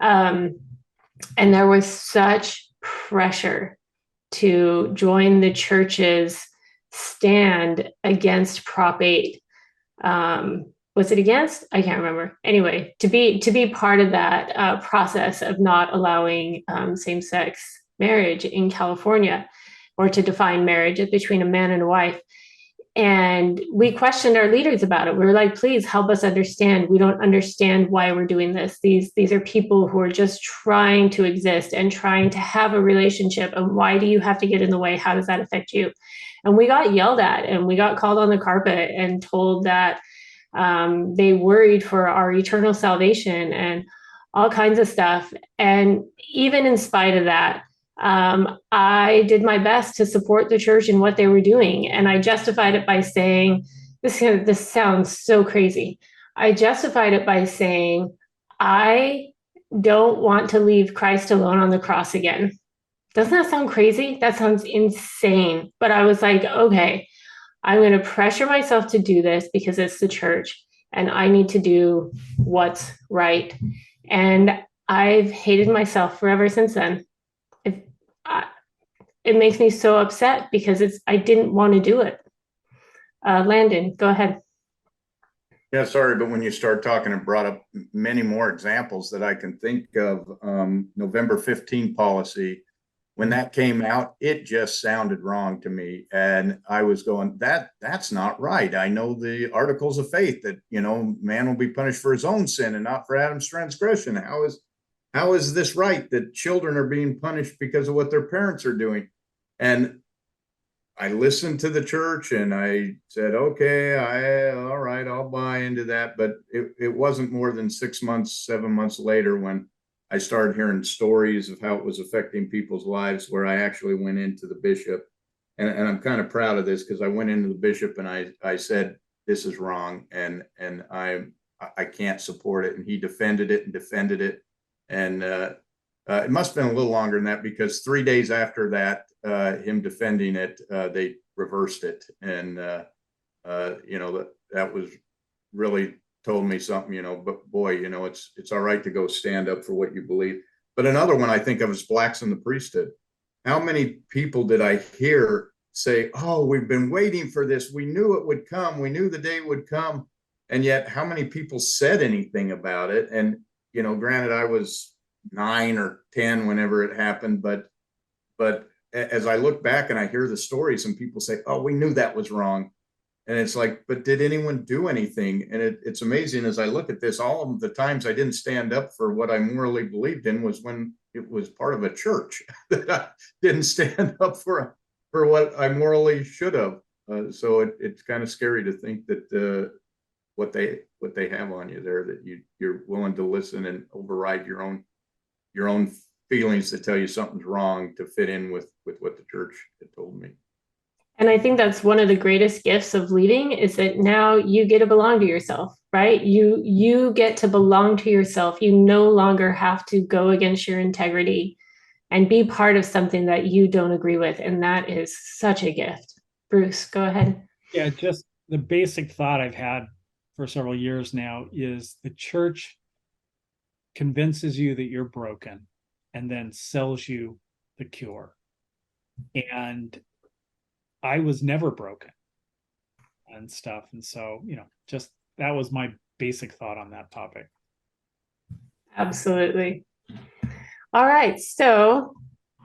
And there was such pressure to join the church's stand against Prop 8. Was it against? I can't remember. Anyway, to be part of that process of not allowing same-sex marriage in California, or to define marriage between a man and a wife. And we questioned our leaders about it. We were like, please help us understand. We don't understand why we're doing this. These are people who are just trying to exist and trying to have a relationship. And why do you have to get in the way? How does that affect you? And we got yelled at, and we got called on the carpet and told that they worried for our eternal salvation and all kinds of stuff. And even in spite of that, I did my best to support the church in what they were doing. And I justified it by saying, this sounds so crazy. I justified it by saying, I don't want to leave Christ alone on the cross again. Doesn't that sound crazy? That sounds insane. But I was like, okay, I'm going to pressure myself to do this because it's the church and I need to do what's right. And I've hated myself forever since then. It makes me so upset because I didn't want to do it. Landon, go ahead. Yeah, sorry, but when you start talking, it brought up many more examples that I can think of. November 15 policy, when that came out, it just sounded wrong to me. And I was going, that's not right. I know the articles of faith that, man will be punished for his own sin and not for Adam's transgression. How how is this right that children are being punished because of what their parents are doing? And I listened to the church and I said, okay, all right, I'll buy into that. But it wasn't more than 6 months, 7 months later when I started hearing stories of how it was affecting people's lives, where I actually went into the bishop. And I'm kind of proud of this because I went into the bishop and I said, this is wrong. And I can't support it. And he defended it and defended it. And it must have been a little longer than that, because 3 days after that, him defending it, they reversed it. And, that was really told me something, but boy, it's all right to go stand up for what you believe. But another one I think of is blacks in the priesthood. How many people did I hear say, oh, we've been waiting for this. We knew it would come. We knew the day would come. And yet how many people said anything about it? And, granted, I was 9 or 10 whenever it happened, but as I look back and I hear the stories and people say, oh, we knew that was wrong. And it's like, but did anyone do anything? And it's amazing as I look at this, all of the times I didn't stand up for what I morally believed in was when it was part of a church that I didn't stand up for what I morally should have. So it's kind of scary to think that what they have on you there, that you're willing to listen and override your own feelings to tell you something's wrong to fit in with what the church had told me. And I think that's one of the greatest gifts of leading, is that now you get to belong to yourself, right? You get to belong to yourself. You no longer have to go against your integrity and be part of something that you don't agree with. And that is such a gift. Bruce, go ahead. Yeah, just the basic thought I've had for several years now is the church convinces you that you're broken and then sells you the cure. And I was never broken and stuff. And so, just that was my basic thought on that topic. Absolutely. All right. So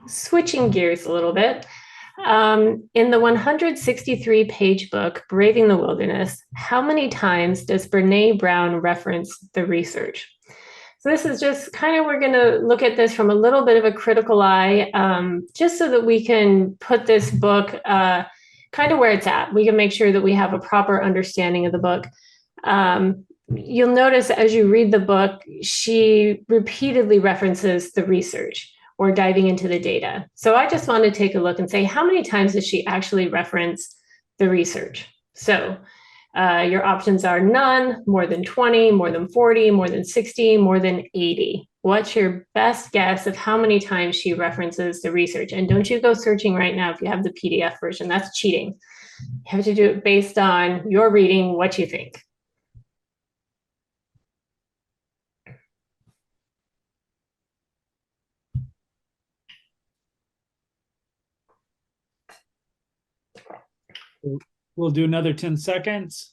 switching gears a little bit. In the 163-page book, Braving the Wilderness, how many times does Brene Brown reference the research? So this is just kind of, we're going to look at this from a little bit of a critical eye, just so that we can put this book kind of where it's at. We can make sure that we have a proper understanding of the book. You'll notice as you read the book, she repeatedly references the research or diving into the data. So I just want to take a look and say, how many times does she actually reference the research? So your options are none, more than 20, more than 40, more than 60, more than 80. What's your best guess of how many times she references the research? And don't you go searching right now if you have the PDF version. That's cheating. You have to do it based on your reading, what you think. We'll do another 10 seconds.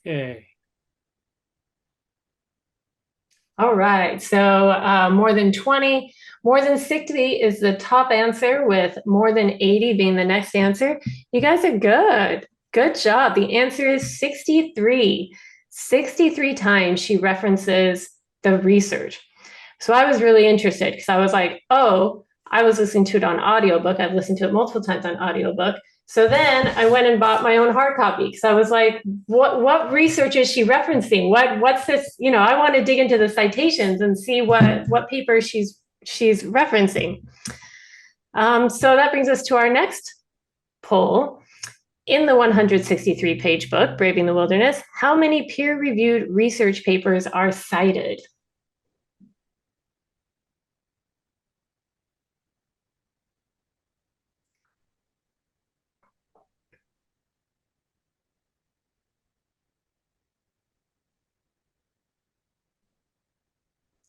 Okay. All right, so more than 20, more than 60 is the top answer, with more than 80 being the next answer. You guys are good. Good job. The answer is 63. 63 times she references the research. So I was really interested because I was like, oh, I was listening to it on audiobook. I've listened to it multiple times on audiobook. So then I went and bought my own hard copy because I was like, what research is she referencing? What's this? I want to dig into the citations and see what paper she's referencing. So that brings us to our next poll. In the 163-page book, Braving the Wilderness, how many peer-reviewed research papers are cited?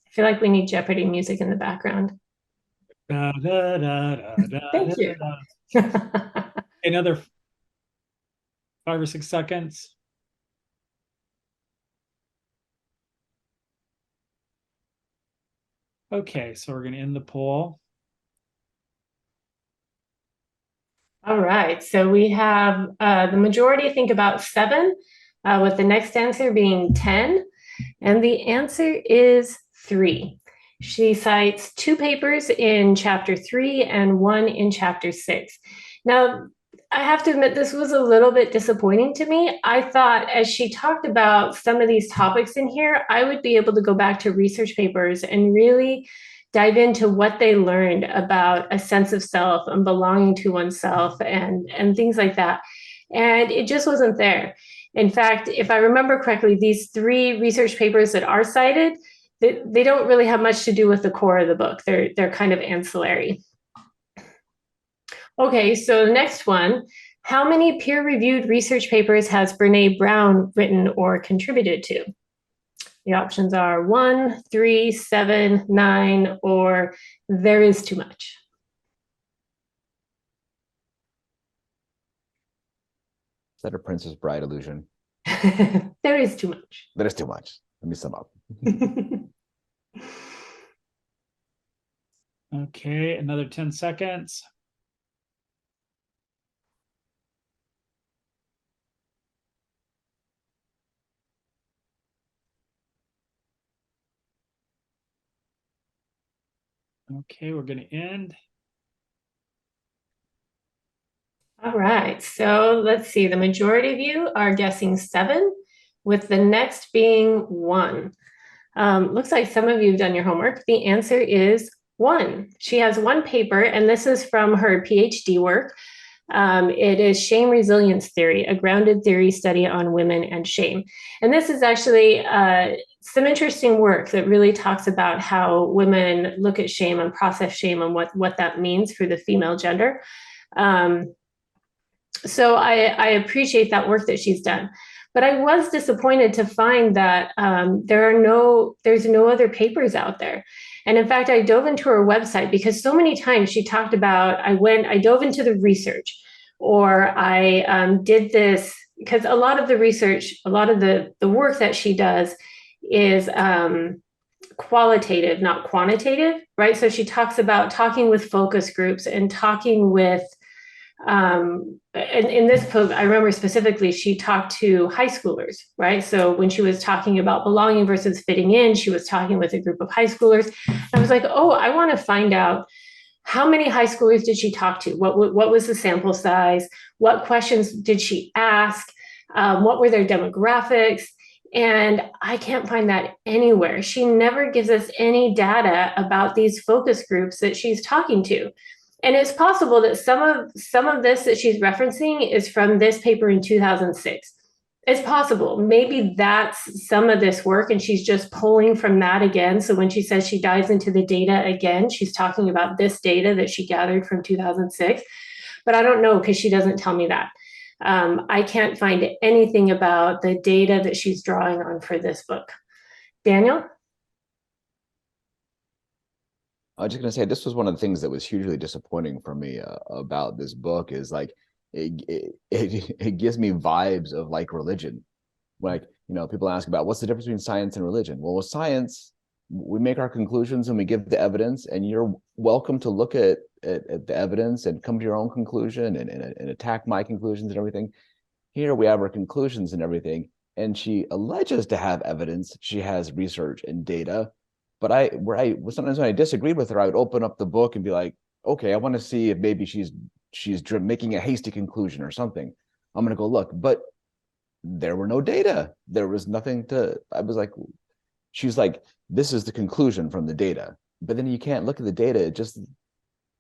I feel like we need Jeopardy music in the background. Da, da, da, da, Thank you. Another 5 or 6 seconds. Okay, so we're going to end the poll. All right, so we have the majority think about 7, with the next answer being 10, and the answer is 3. She cites 2 papers in chapter 3 and 1 in chapter 6. Now, I have to admit, this was a little bit disappointing to me. I thought as she talked about some of these topics in here, I would be able to go back to research papers and really dive into what they learned about a sense of self and belonging to oneself and things like that. And it just wasn't there. In fact, if I remember correctly, these 3 research papers that are cited, they don't really have much to do with the core of the book. They're kind of ancillary. Okay, so the next one, how many peer-reviewed research papers has Brene Brown written or contributed to? The options are 1, 3, 7, 9, or there is too much. Is that a Princess Bride illusion? There is too much. That is too much. Let me sum up. Okay, another 10 seconds. Okay, we're going to end. All right, so let's see. The majority of you are guessing 7, with the next being 1. Looks like some of you have done your homework. The answer is 1. She has 1 paper, and this is from her PhD work. It is Shame Resilience Theory, a grounded theory study on women and shame. And this is actually some interesting work that really talks about how women look at shame and process shame and what that means for the female gender. So I appreciate that work that she's done. But I was disappointed to find that there's no other papers out there. And in fact, I dove into her website because so many times she talked about, I dove into the research, or I did this, because a lot of the research, a lot of the work that she does is qualitative, not quantitative, right? So she talks about talking with focus groups and talking with, in this book, I remember specifically, she talked to high schoolers, right? So when she was talking about belonging versus fitting in, she was talking with a group of high schoolers. I was like, oh, I want to find out how many high schoolers did she talk to? What was the sample size? What questions did she ask? What were their demographics? And I can't find that anywhere. She never gives us any data about these focus groups that she's talking to. And it's possible that some of this that she's referencing is from this paper in 2006. It's possible. Maybe that's some of this work and she's just pulling from that again. So when she says she dives into the data again, she's talking about this data that she gathered from 2006. But I don't know, because she doesn't tell me that. I can't find anything about the data that she's drawing on for this book. Daniel? I was just gonna say, this was one of the things that was hugely disappointing for me about this book is like it gives me vibes of like religion. Like, you know, people ask about what's the difference between science and religion. Well, with science, we make our conclusions and we give the evidence, and you're welcome to look at the evidence and come to your own conclusion and attack my conclusions and everything. Here we have our conclusions and everything, and she alleges to have evidence. She has research and data. But sometimes when I disagreed with her, I would open up the book and be like, okay, I want to see if maybe she's making a hasty conclusion or something. I'm going to go look. But there were no data. There was nothing I was like, she's like, this is the conclusion from the data. But then you can't look at the data.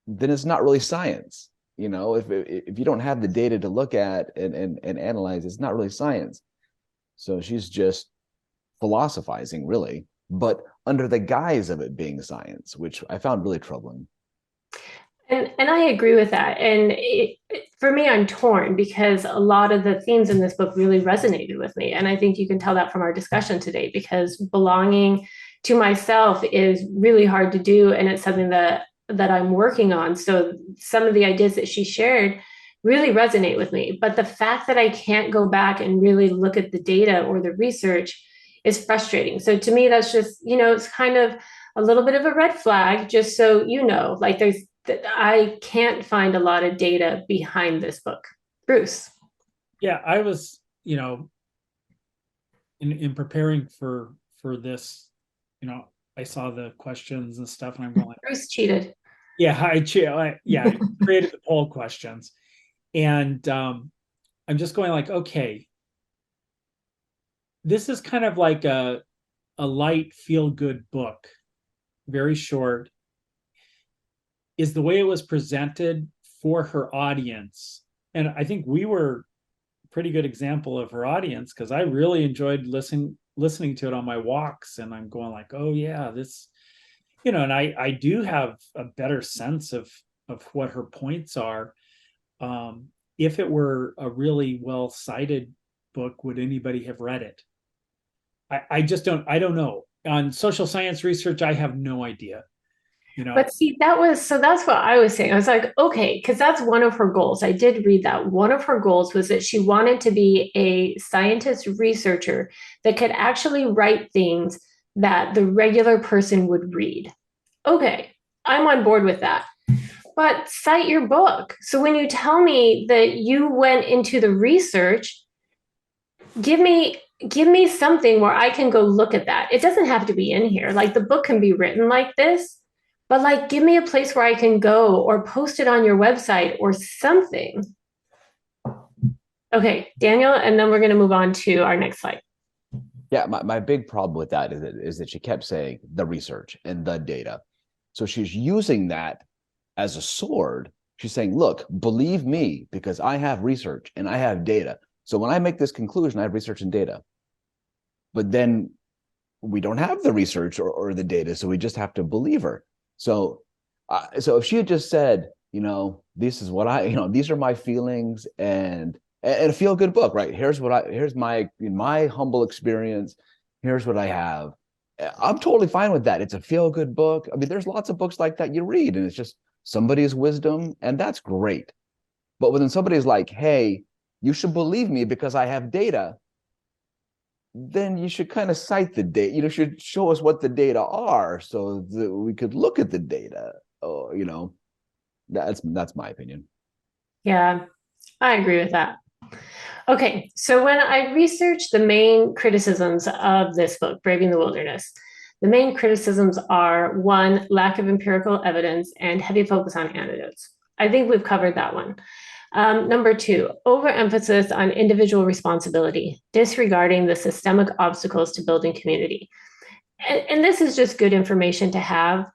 Then it's not really science. You know, if you don't have the data to look at and analyze, it's not really science. So she's just philosophizing, really, but under the guise of it being science, which I found really troubling. And I agree with that. And for me, I'm torn because a lot of the themes in this book really resonated with me. And I think you can tell that from our discussion today, because belonging to myself is really hard to do. And it's something that I'm working on. So some of the ideas that she shared really resonate with me. But the fact that I can't go back and really look at the data or the research is frustrating. So to me, that's just, you know, it's kind of a little bit of a red flag, just so you know, like I can't find a lot of data behind this book. Bruce. Yeah, I was, in preparing for this, I saw the questions and stuff, and I'm going like, Bruce cheated. Yeah, I created the poll questions, and I'm just going like, okay, this is kind of like a light feel good book, very short. Is the way it was presented for her audience, and I think we were a pretty good example of her audience, because I really enjoyed listening to it on my walks, and I'm going like, oh yeah, this, and I do have a better sense of what her points are. If it were a really well cited book, would anybody have read it? I don't know. On social science research, I have no idea. But see, that's what I was saying. I was like, okay, because that's one of her goals. I did read that. One of her goals was that she wanted to be a scientist researcher that could actually write things that the regular person would read. Okay, I'm on board with that. But cite your book. So when you tell me that you went into the research, give me something where I can go look at that. It doesn't have to be in here. Like, the book can be written like this, but like, give me a place where I can go, or post it on your website or something. Okay, Daniel, and then we're going to move on to our next slide. Yeah, my big problem with that is that she kept saying the research and the data. So she's using that as a sword. She's saying, look, believe me, because I have research and I have data. So when I make this conclusion, I have research and data. But then we don't have the research or the data, so we just have to believe her. So if she had just said, this is what these are my feelings, and a feel good book, right? Here's my humble experience. Here's what I have. I'm totally fine with that. It's a feel good book. I mean, there's lots of books like that you read, and it's just somebody's wisdom, and that's great. But when somebody's like, hey, you should believe me because I have data, then you should kind of cite the data. You should show us what the data are so that we could look at the data. That's my opinion. Yeah, I agree with that. Okay, so when I researched the main criticisms of this book, Braving the Wilderness, the main criticisms are: one, lack of empirical evidence and heavy focus on anecdotes. I think we've covered that one. Number two, overemphasis on individual responsibility, disregarding the systemic obstacles to building community. And this is just good information to have.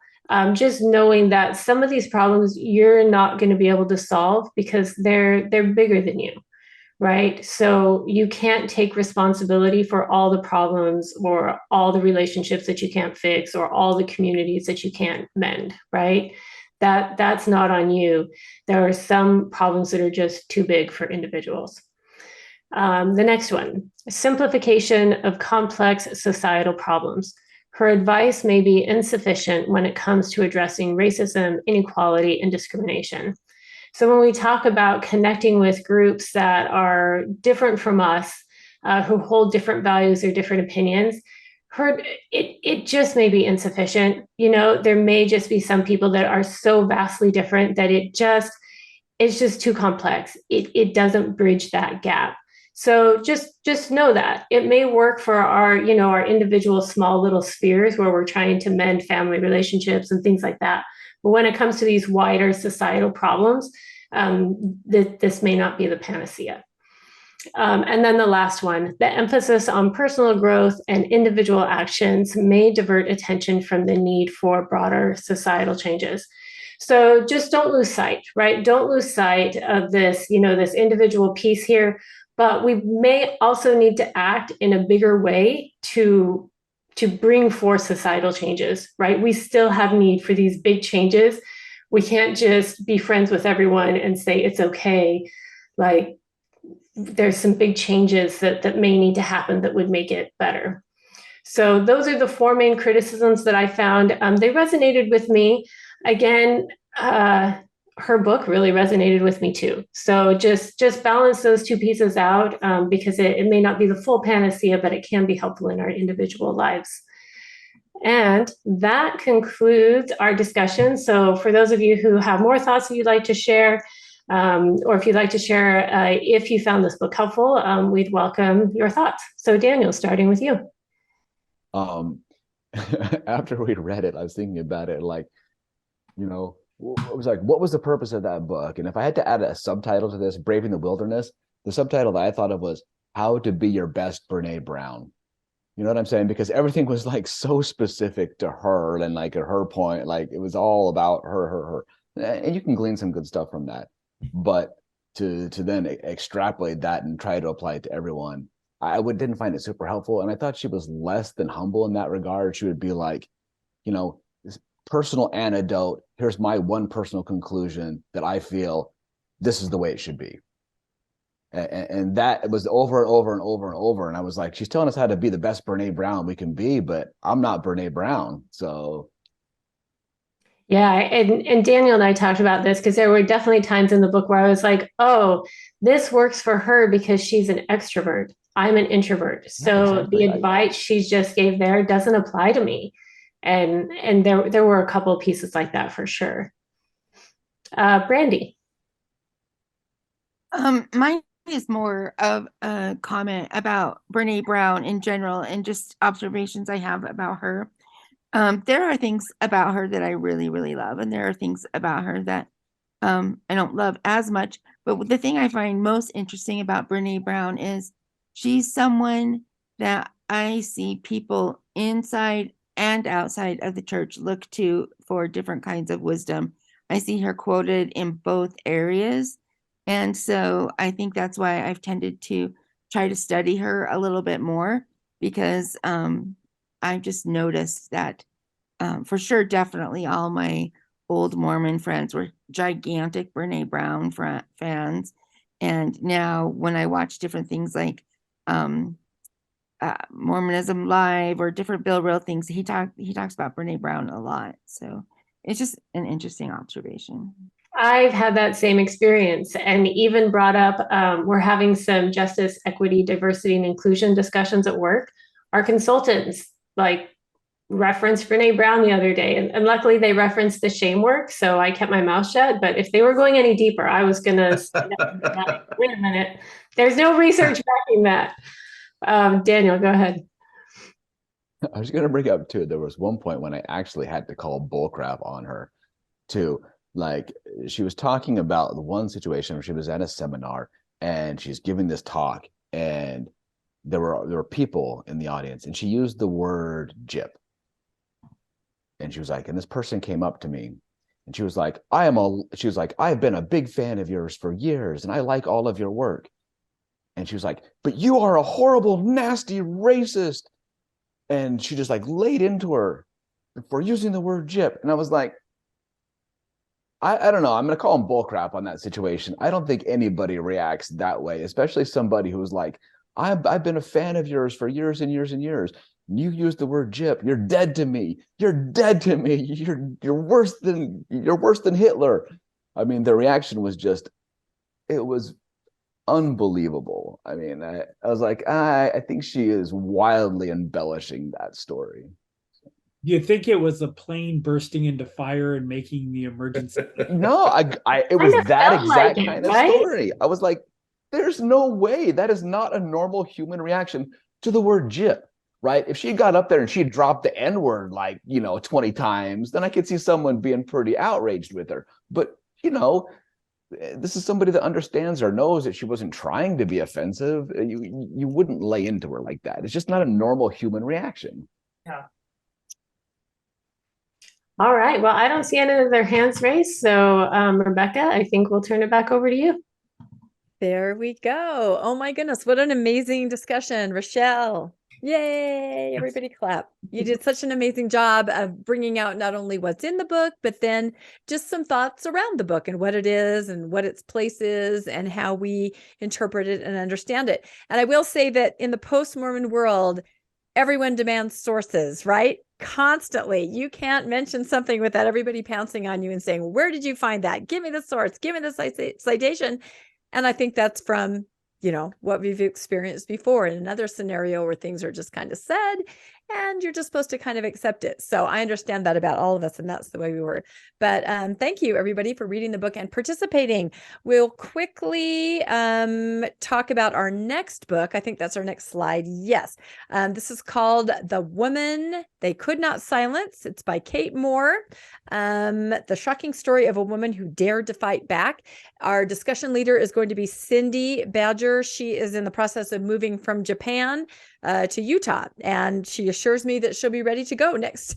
Just knowing that some of these problems you're not going to be able to solve because they're bigger than you, right? So you can't take responsibility for all the problems or all the relationships that you can't fix or all the communities that you can't mend, right? That's not on you. There are some problems that are just too big for individuals. The next one, simplification of complex societal problems. Her advice may be insufficient when it comes to addressing racism, inequality, and discrimination. So when we talk about connecting with groups that are different from us, who hold different values or different opinions, it just may be insufficient. There may just be some people that are so vastly different that it's just too complex. It doesn't bridge that gap. So just know that it may work for our individual small little spheres where we're trying to mend family relationships and things like that. But when it comes to these wider societal problems, this may not be the panacea. And then the last one, the emphasis on personal growth and individual actions may divert attention from the need for broader societal changes. So just don't lose sight, right? Don't lose sight of this, this individual piece here, but we may also need to act in a bigger way to bring forth societal changes, right? We still have need for these big changes. We can't just be friends with everyone and say it's okay. Like, there's some big changes that may need to happen that would make it better. So those are the four main criticisms that I found. They resonated with me. Again, her book really resonated with me too. So just balance those two pieces out, because it may not be the full panacea, but it can be helpful in our individual lives. And that concludes our discussion. So for those of you who have more thoughts that you'd like to share, or if you'd like to share if you found this book helpful, we'd welcome your thoughts. So Daniel, starting with you. After we read it, I was thinking about it, like, you know, it was like, what was the purpose of that book? And if I had to add a subtitle to this, Braving the Wilderness, the subtitle that I thought of was How to Be Your Best Brene Brown. You know what I'm saying? Because everything was like so specific to her, and like at her point, like it was all about her. And you can glean some good stuff from that. But to then extrapolate that and try to apply it to everyone, didn't find it super helpful. And I thought she was less than humble in that regard. She would be like, you know, this personal anecdote. Here's my one personal conclusion that I feel this is the way it should be. And that was over and over and over and over. And I was like, she's telling us how to be the best Brene Brown we can be, but I'm not Brene Brown. So. Yeah. And Daniel and I talked about this because there were definitely times in the book where I was like, oh, this works for her because she's an extrovert. I'm an introvert. So exactly. The advice she just gave there doesn't apply to me. And there were a couple of pieces like that for sure. Brandy. Mine is more of a comment about Brene Brown in general and just observations I have about her. There are things about her that I really, really love, and there are things about her that I don't love as much. But the thing I find most interesting about Brene Brown is she's someone that I see people inside and outside of the church look to for different kinds of wisdom. I see her quoted in both areas. And so I think that's why I've tended to try to study her a little bit more, because I've just noticed that for sure, definitely all my old Mormon friends were gigantic Brene Brown fans. And now when I watch different things like Mormonism Live or different Bill Reel things, he talks about Brene Brown a lot. So it's just an interesting observation. I've had that same experience, and even brought up, we're having some justice, equity, diversity, and inclusion discussions at work. Our consultants like referenced Brene Brown the other day, and luckily they referenced the shame work, so I kept my mouth shut. But if they were going any deeper, I was going to wait a minute. There's no research backing that. Daniel, go ahead. I was going to bring up too, there was one point when I actually had to call bullcrap on her too. Like, she was talking about the one situation where she was at a seminar and she's giving this talk, and there were people in the audience, and she used the word gyp. And she was like, and this person came up to me and she was like, I've been a big fan of yours for years and I like all of your work. And she was like, but you are a horrible, nasty racist. And she just like laid into her for using the word gyp. And I was like, I don't know. I'm going to call him bullcrap on that situation. I don't think anybody reacts that way, especially somebody who's like, I've been a fan of yours for years and years and years. You use the word gyp. You're dead to me. You're dead to me. You're worse than Hitler. I mean, the reaction was just, it was unbelievable. I mean, I was like, I think she is wildly embellishing that story. Do you think it was a plane bursting into fire and making the emergency? No, it was that exact kind of story. I was like, there's no way. That is not a normal human reaction to the word gyp, right? If she got up there and she dropped the N-word like, 20 times, then I could see someone being pretty outraged with her. But, this is somebody that understands or knows that she wasn't trying to be offensive. You wouldn't lay into her like that. It's just not a normal human reaction. Yeah. All right. Well, I don't see any of their hands raised. So, Rebecca, I think we'll turn it back over to you. There we go. Oh my goodness. What an amazing discussion. Rochelle. Yay. Everybody clap. You did such an amazing job of bringing out not only what's in the book, but then just some thoughts around the book and what it is and what its place is and how we interpret it and understand it. And I will say that in the post-Mormon world, everyone demands sources, right? Constantly. You can't mention something without everybody pouncing on you and saying, where did you find that? Give me the source. Give me the citation. And I think that's from, what we've experienced before in another scenario where things are just kind of said and you're just supposed to kind of accept it. So I understand that about all of us, and that's the way we were. But thank you, everybody, for reading the book and participating. We'll quickly talk about our next book. I think that's our next slide. Yes. This is called The Woman They Could Not Silence. It's by Kate Moore. The shocking story of a woman who dared to fight back. Our discussion leader is going to be Cindy Badger. She is in the process of moving from Japan to Utah, and she assures me that she'll be ready to go next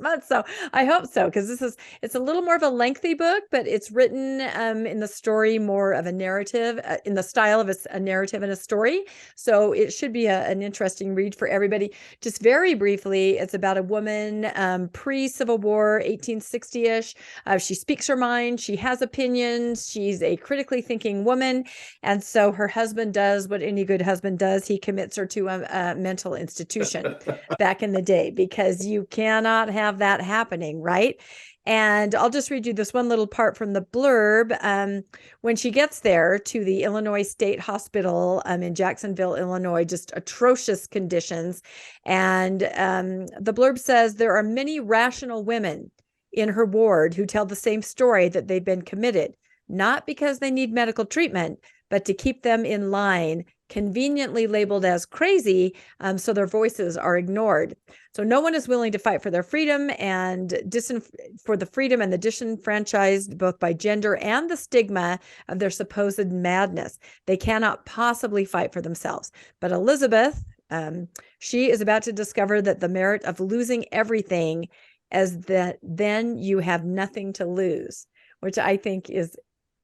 month. So I hope so, because it's a little more of a lengthy book, but it's written in the story more of a narrative, in the style of a narrative and a story. So it should be an interesting read for everybody. Just very briefly, it's about a woman pre-Civil War, 1860-ish. She speaks her mind. She has opinions. She's a critically thinking woman. And so her husband does what any good husband does. He commits her to a mental institution back in the day, because you cannot have that happening, right? And I'll just read you this one little part from the blurb. When she gets there to the Illinois State Hospital in Jacksonville, Illinois, just atrocious conditions. And the blurb says, there are many rational women in her ward who tell the same story, that they've been committed, not because they need medical treatment, but to keep them in line, conveniently labeled as crazy, so their voices are ignored. So no one is willing to fight for their freedom and for the freedom and the disenfranchised, both by gender and the stigma of their supposed madness. They cannot possibly fight for themselves. But Elizabeth, she is about to discover that the merit of losing everything is that then you have nothing to lose, which I think is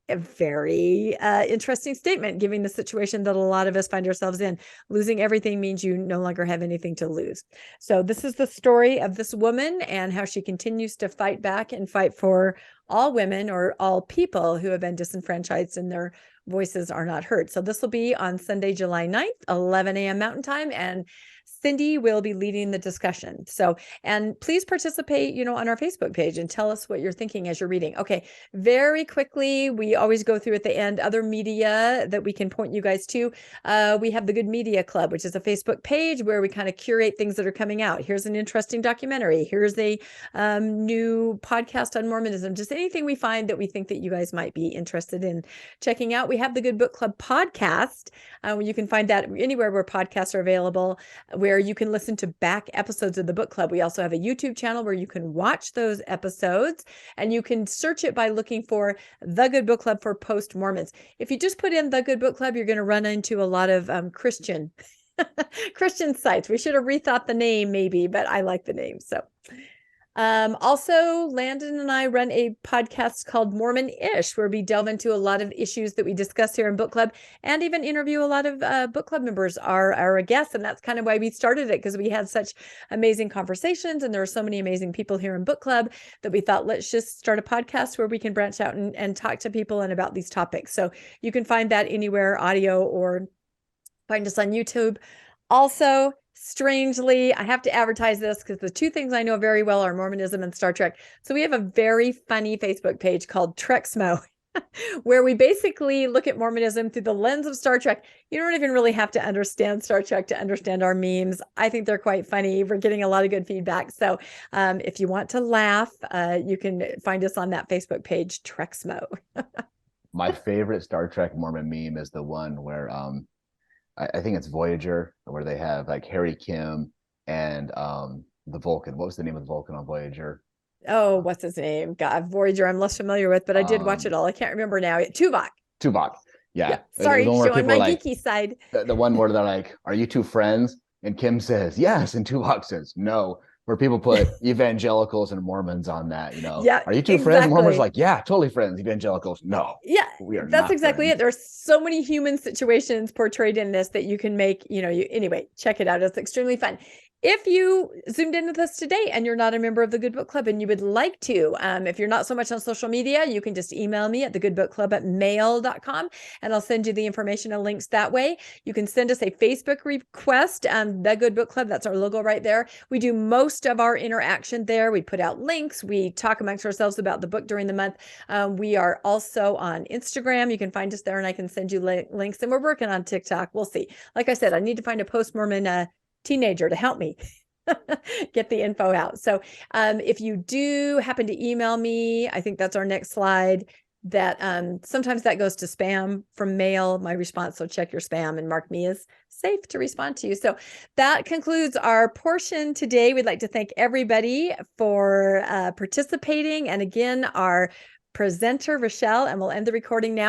a very interesting statement, given the situation that a lot of us find ourselves in. Losing everything means you no longer have anything to lose. So this is the story of this woman and how she continues to fight back and fight for all women, or all people who have been disenfranchised and their voices are not heard. So this will be on Sunday, July 9th, 11 a.m. Mountain Time, and Cindy will be leading the discussion. So, and please participate, on our Facebook page and tell us what you're thinking as you're reading. Okay, very quickly, we always go through at the end other media that we can point you guys to. We have the Good Media Club, which is a Facebook page where we kind of curate things that are coming out. Here's an interesting documentary. Here's a new podcast on Mormonism. Just anything we find that we think that you guys might be interested in checking out. We have the Good Book Club podcast. You can find that anywhere where podcasts are available, where you can listen to back episodes of the book club. We also have a YouTube channel where you can watch those episodes, and you can search it by looking for The Good Book Club for Post Mormons. If you just put in The Good Book Club, you're going to run into a lot of Christian sites. We should have rethought the name maybe, but I like the name. So also, Landon and I run a podcast called Mormon-ish, where we delve into a lot of issues that we discuss here in book club, and even interview a lot of book club members, our guests. And that's kind of why we started it, because we had such amazing conversations, and there are so many amazing people here in book club that we thought, let's just start a podcast where we can branch out and talk to people and about these topics. So you can find that anywhere, audio, or find us on YouTube. Also, strangely, I have to advertise this because the two things I know very well are Mormonism and Star Trek. So we have a very funny Facebook page called Trexmo, where we basically look at Mormonism through the lens of Star Trek. You don't even really have to understand Star Trek to understand our memes. I think they're quite funny. We're getting a lot of good feedback. So if you want to laugh, you can find us on that Facebook page, Trexmo. My favorite Star Trek Mormon meme is the one where I think it's Voyager, where they have like Harry Kim and the Vulcan. What was the name of the Vulcan on Voyager? Oh, what's his name? God, Voyager, I'm less familiar with, but I did watch it all. I can't remember now. Tuvok. Yeah. Sorry, showing my like, geeky side. The one where they're like, "Are you two friends?" And Kim says, "Yes," and Tuvok says, "No." Where people put evangelicals and Mormons on that, Yeah, are you two friends? And Mormons like, yeah, totally friends. Evangelicals, no. Yeah, we are. That's not exactly friends. it. There's so many human situations portrayed in this that you can make, anyway, check it out. It's extremely fun. If you zoomed in with us today and you're not a member of the Good Book Club and you would like to, if you're not so much on social media, you can just email me at thegoodbookclub@mail.com, and I'll send you the information and links that way. You can send us a Facebook request, The Good Book Club. That's our logo right there. We do most of our interaction there. We put out links. We talk amongst ourselves about the book during the month. We are also on Instagram. You can find us there, and I can send you links. And we're working on TikTok. We'll see. Like I said, I need to find a post-Mormon teenager to help me get the info out. So if you do happen to email me, I think that's our next slide, that sometimes that goes to spam from mail, my response. So check your spam and mark me as safe to respond to you. So that concludes our portion today. We'd like to thank everybody for participating. And again, our presenter, Rochelle, and we'll end the recording now.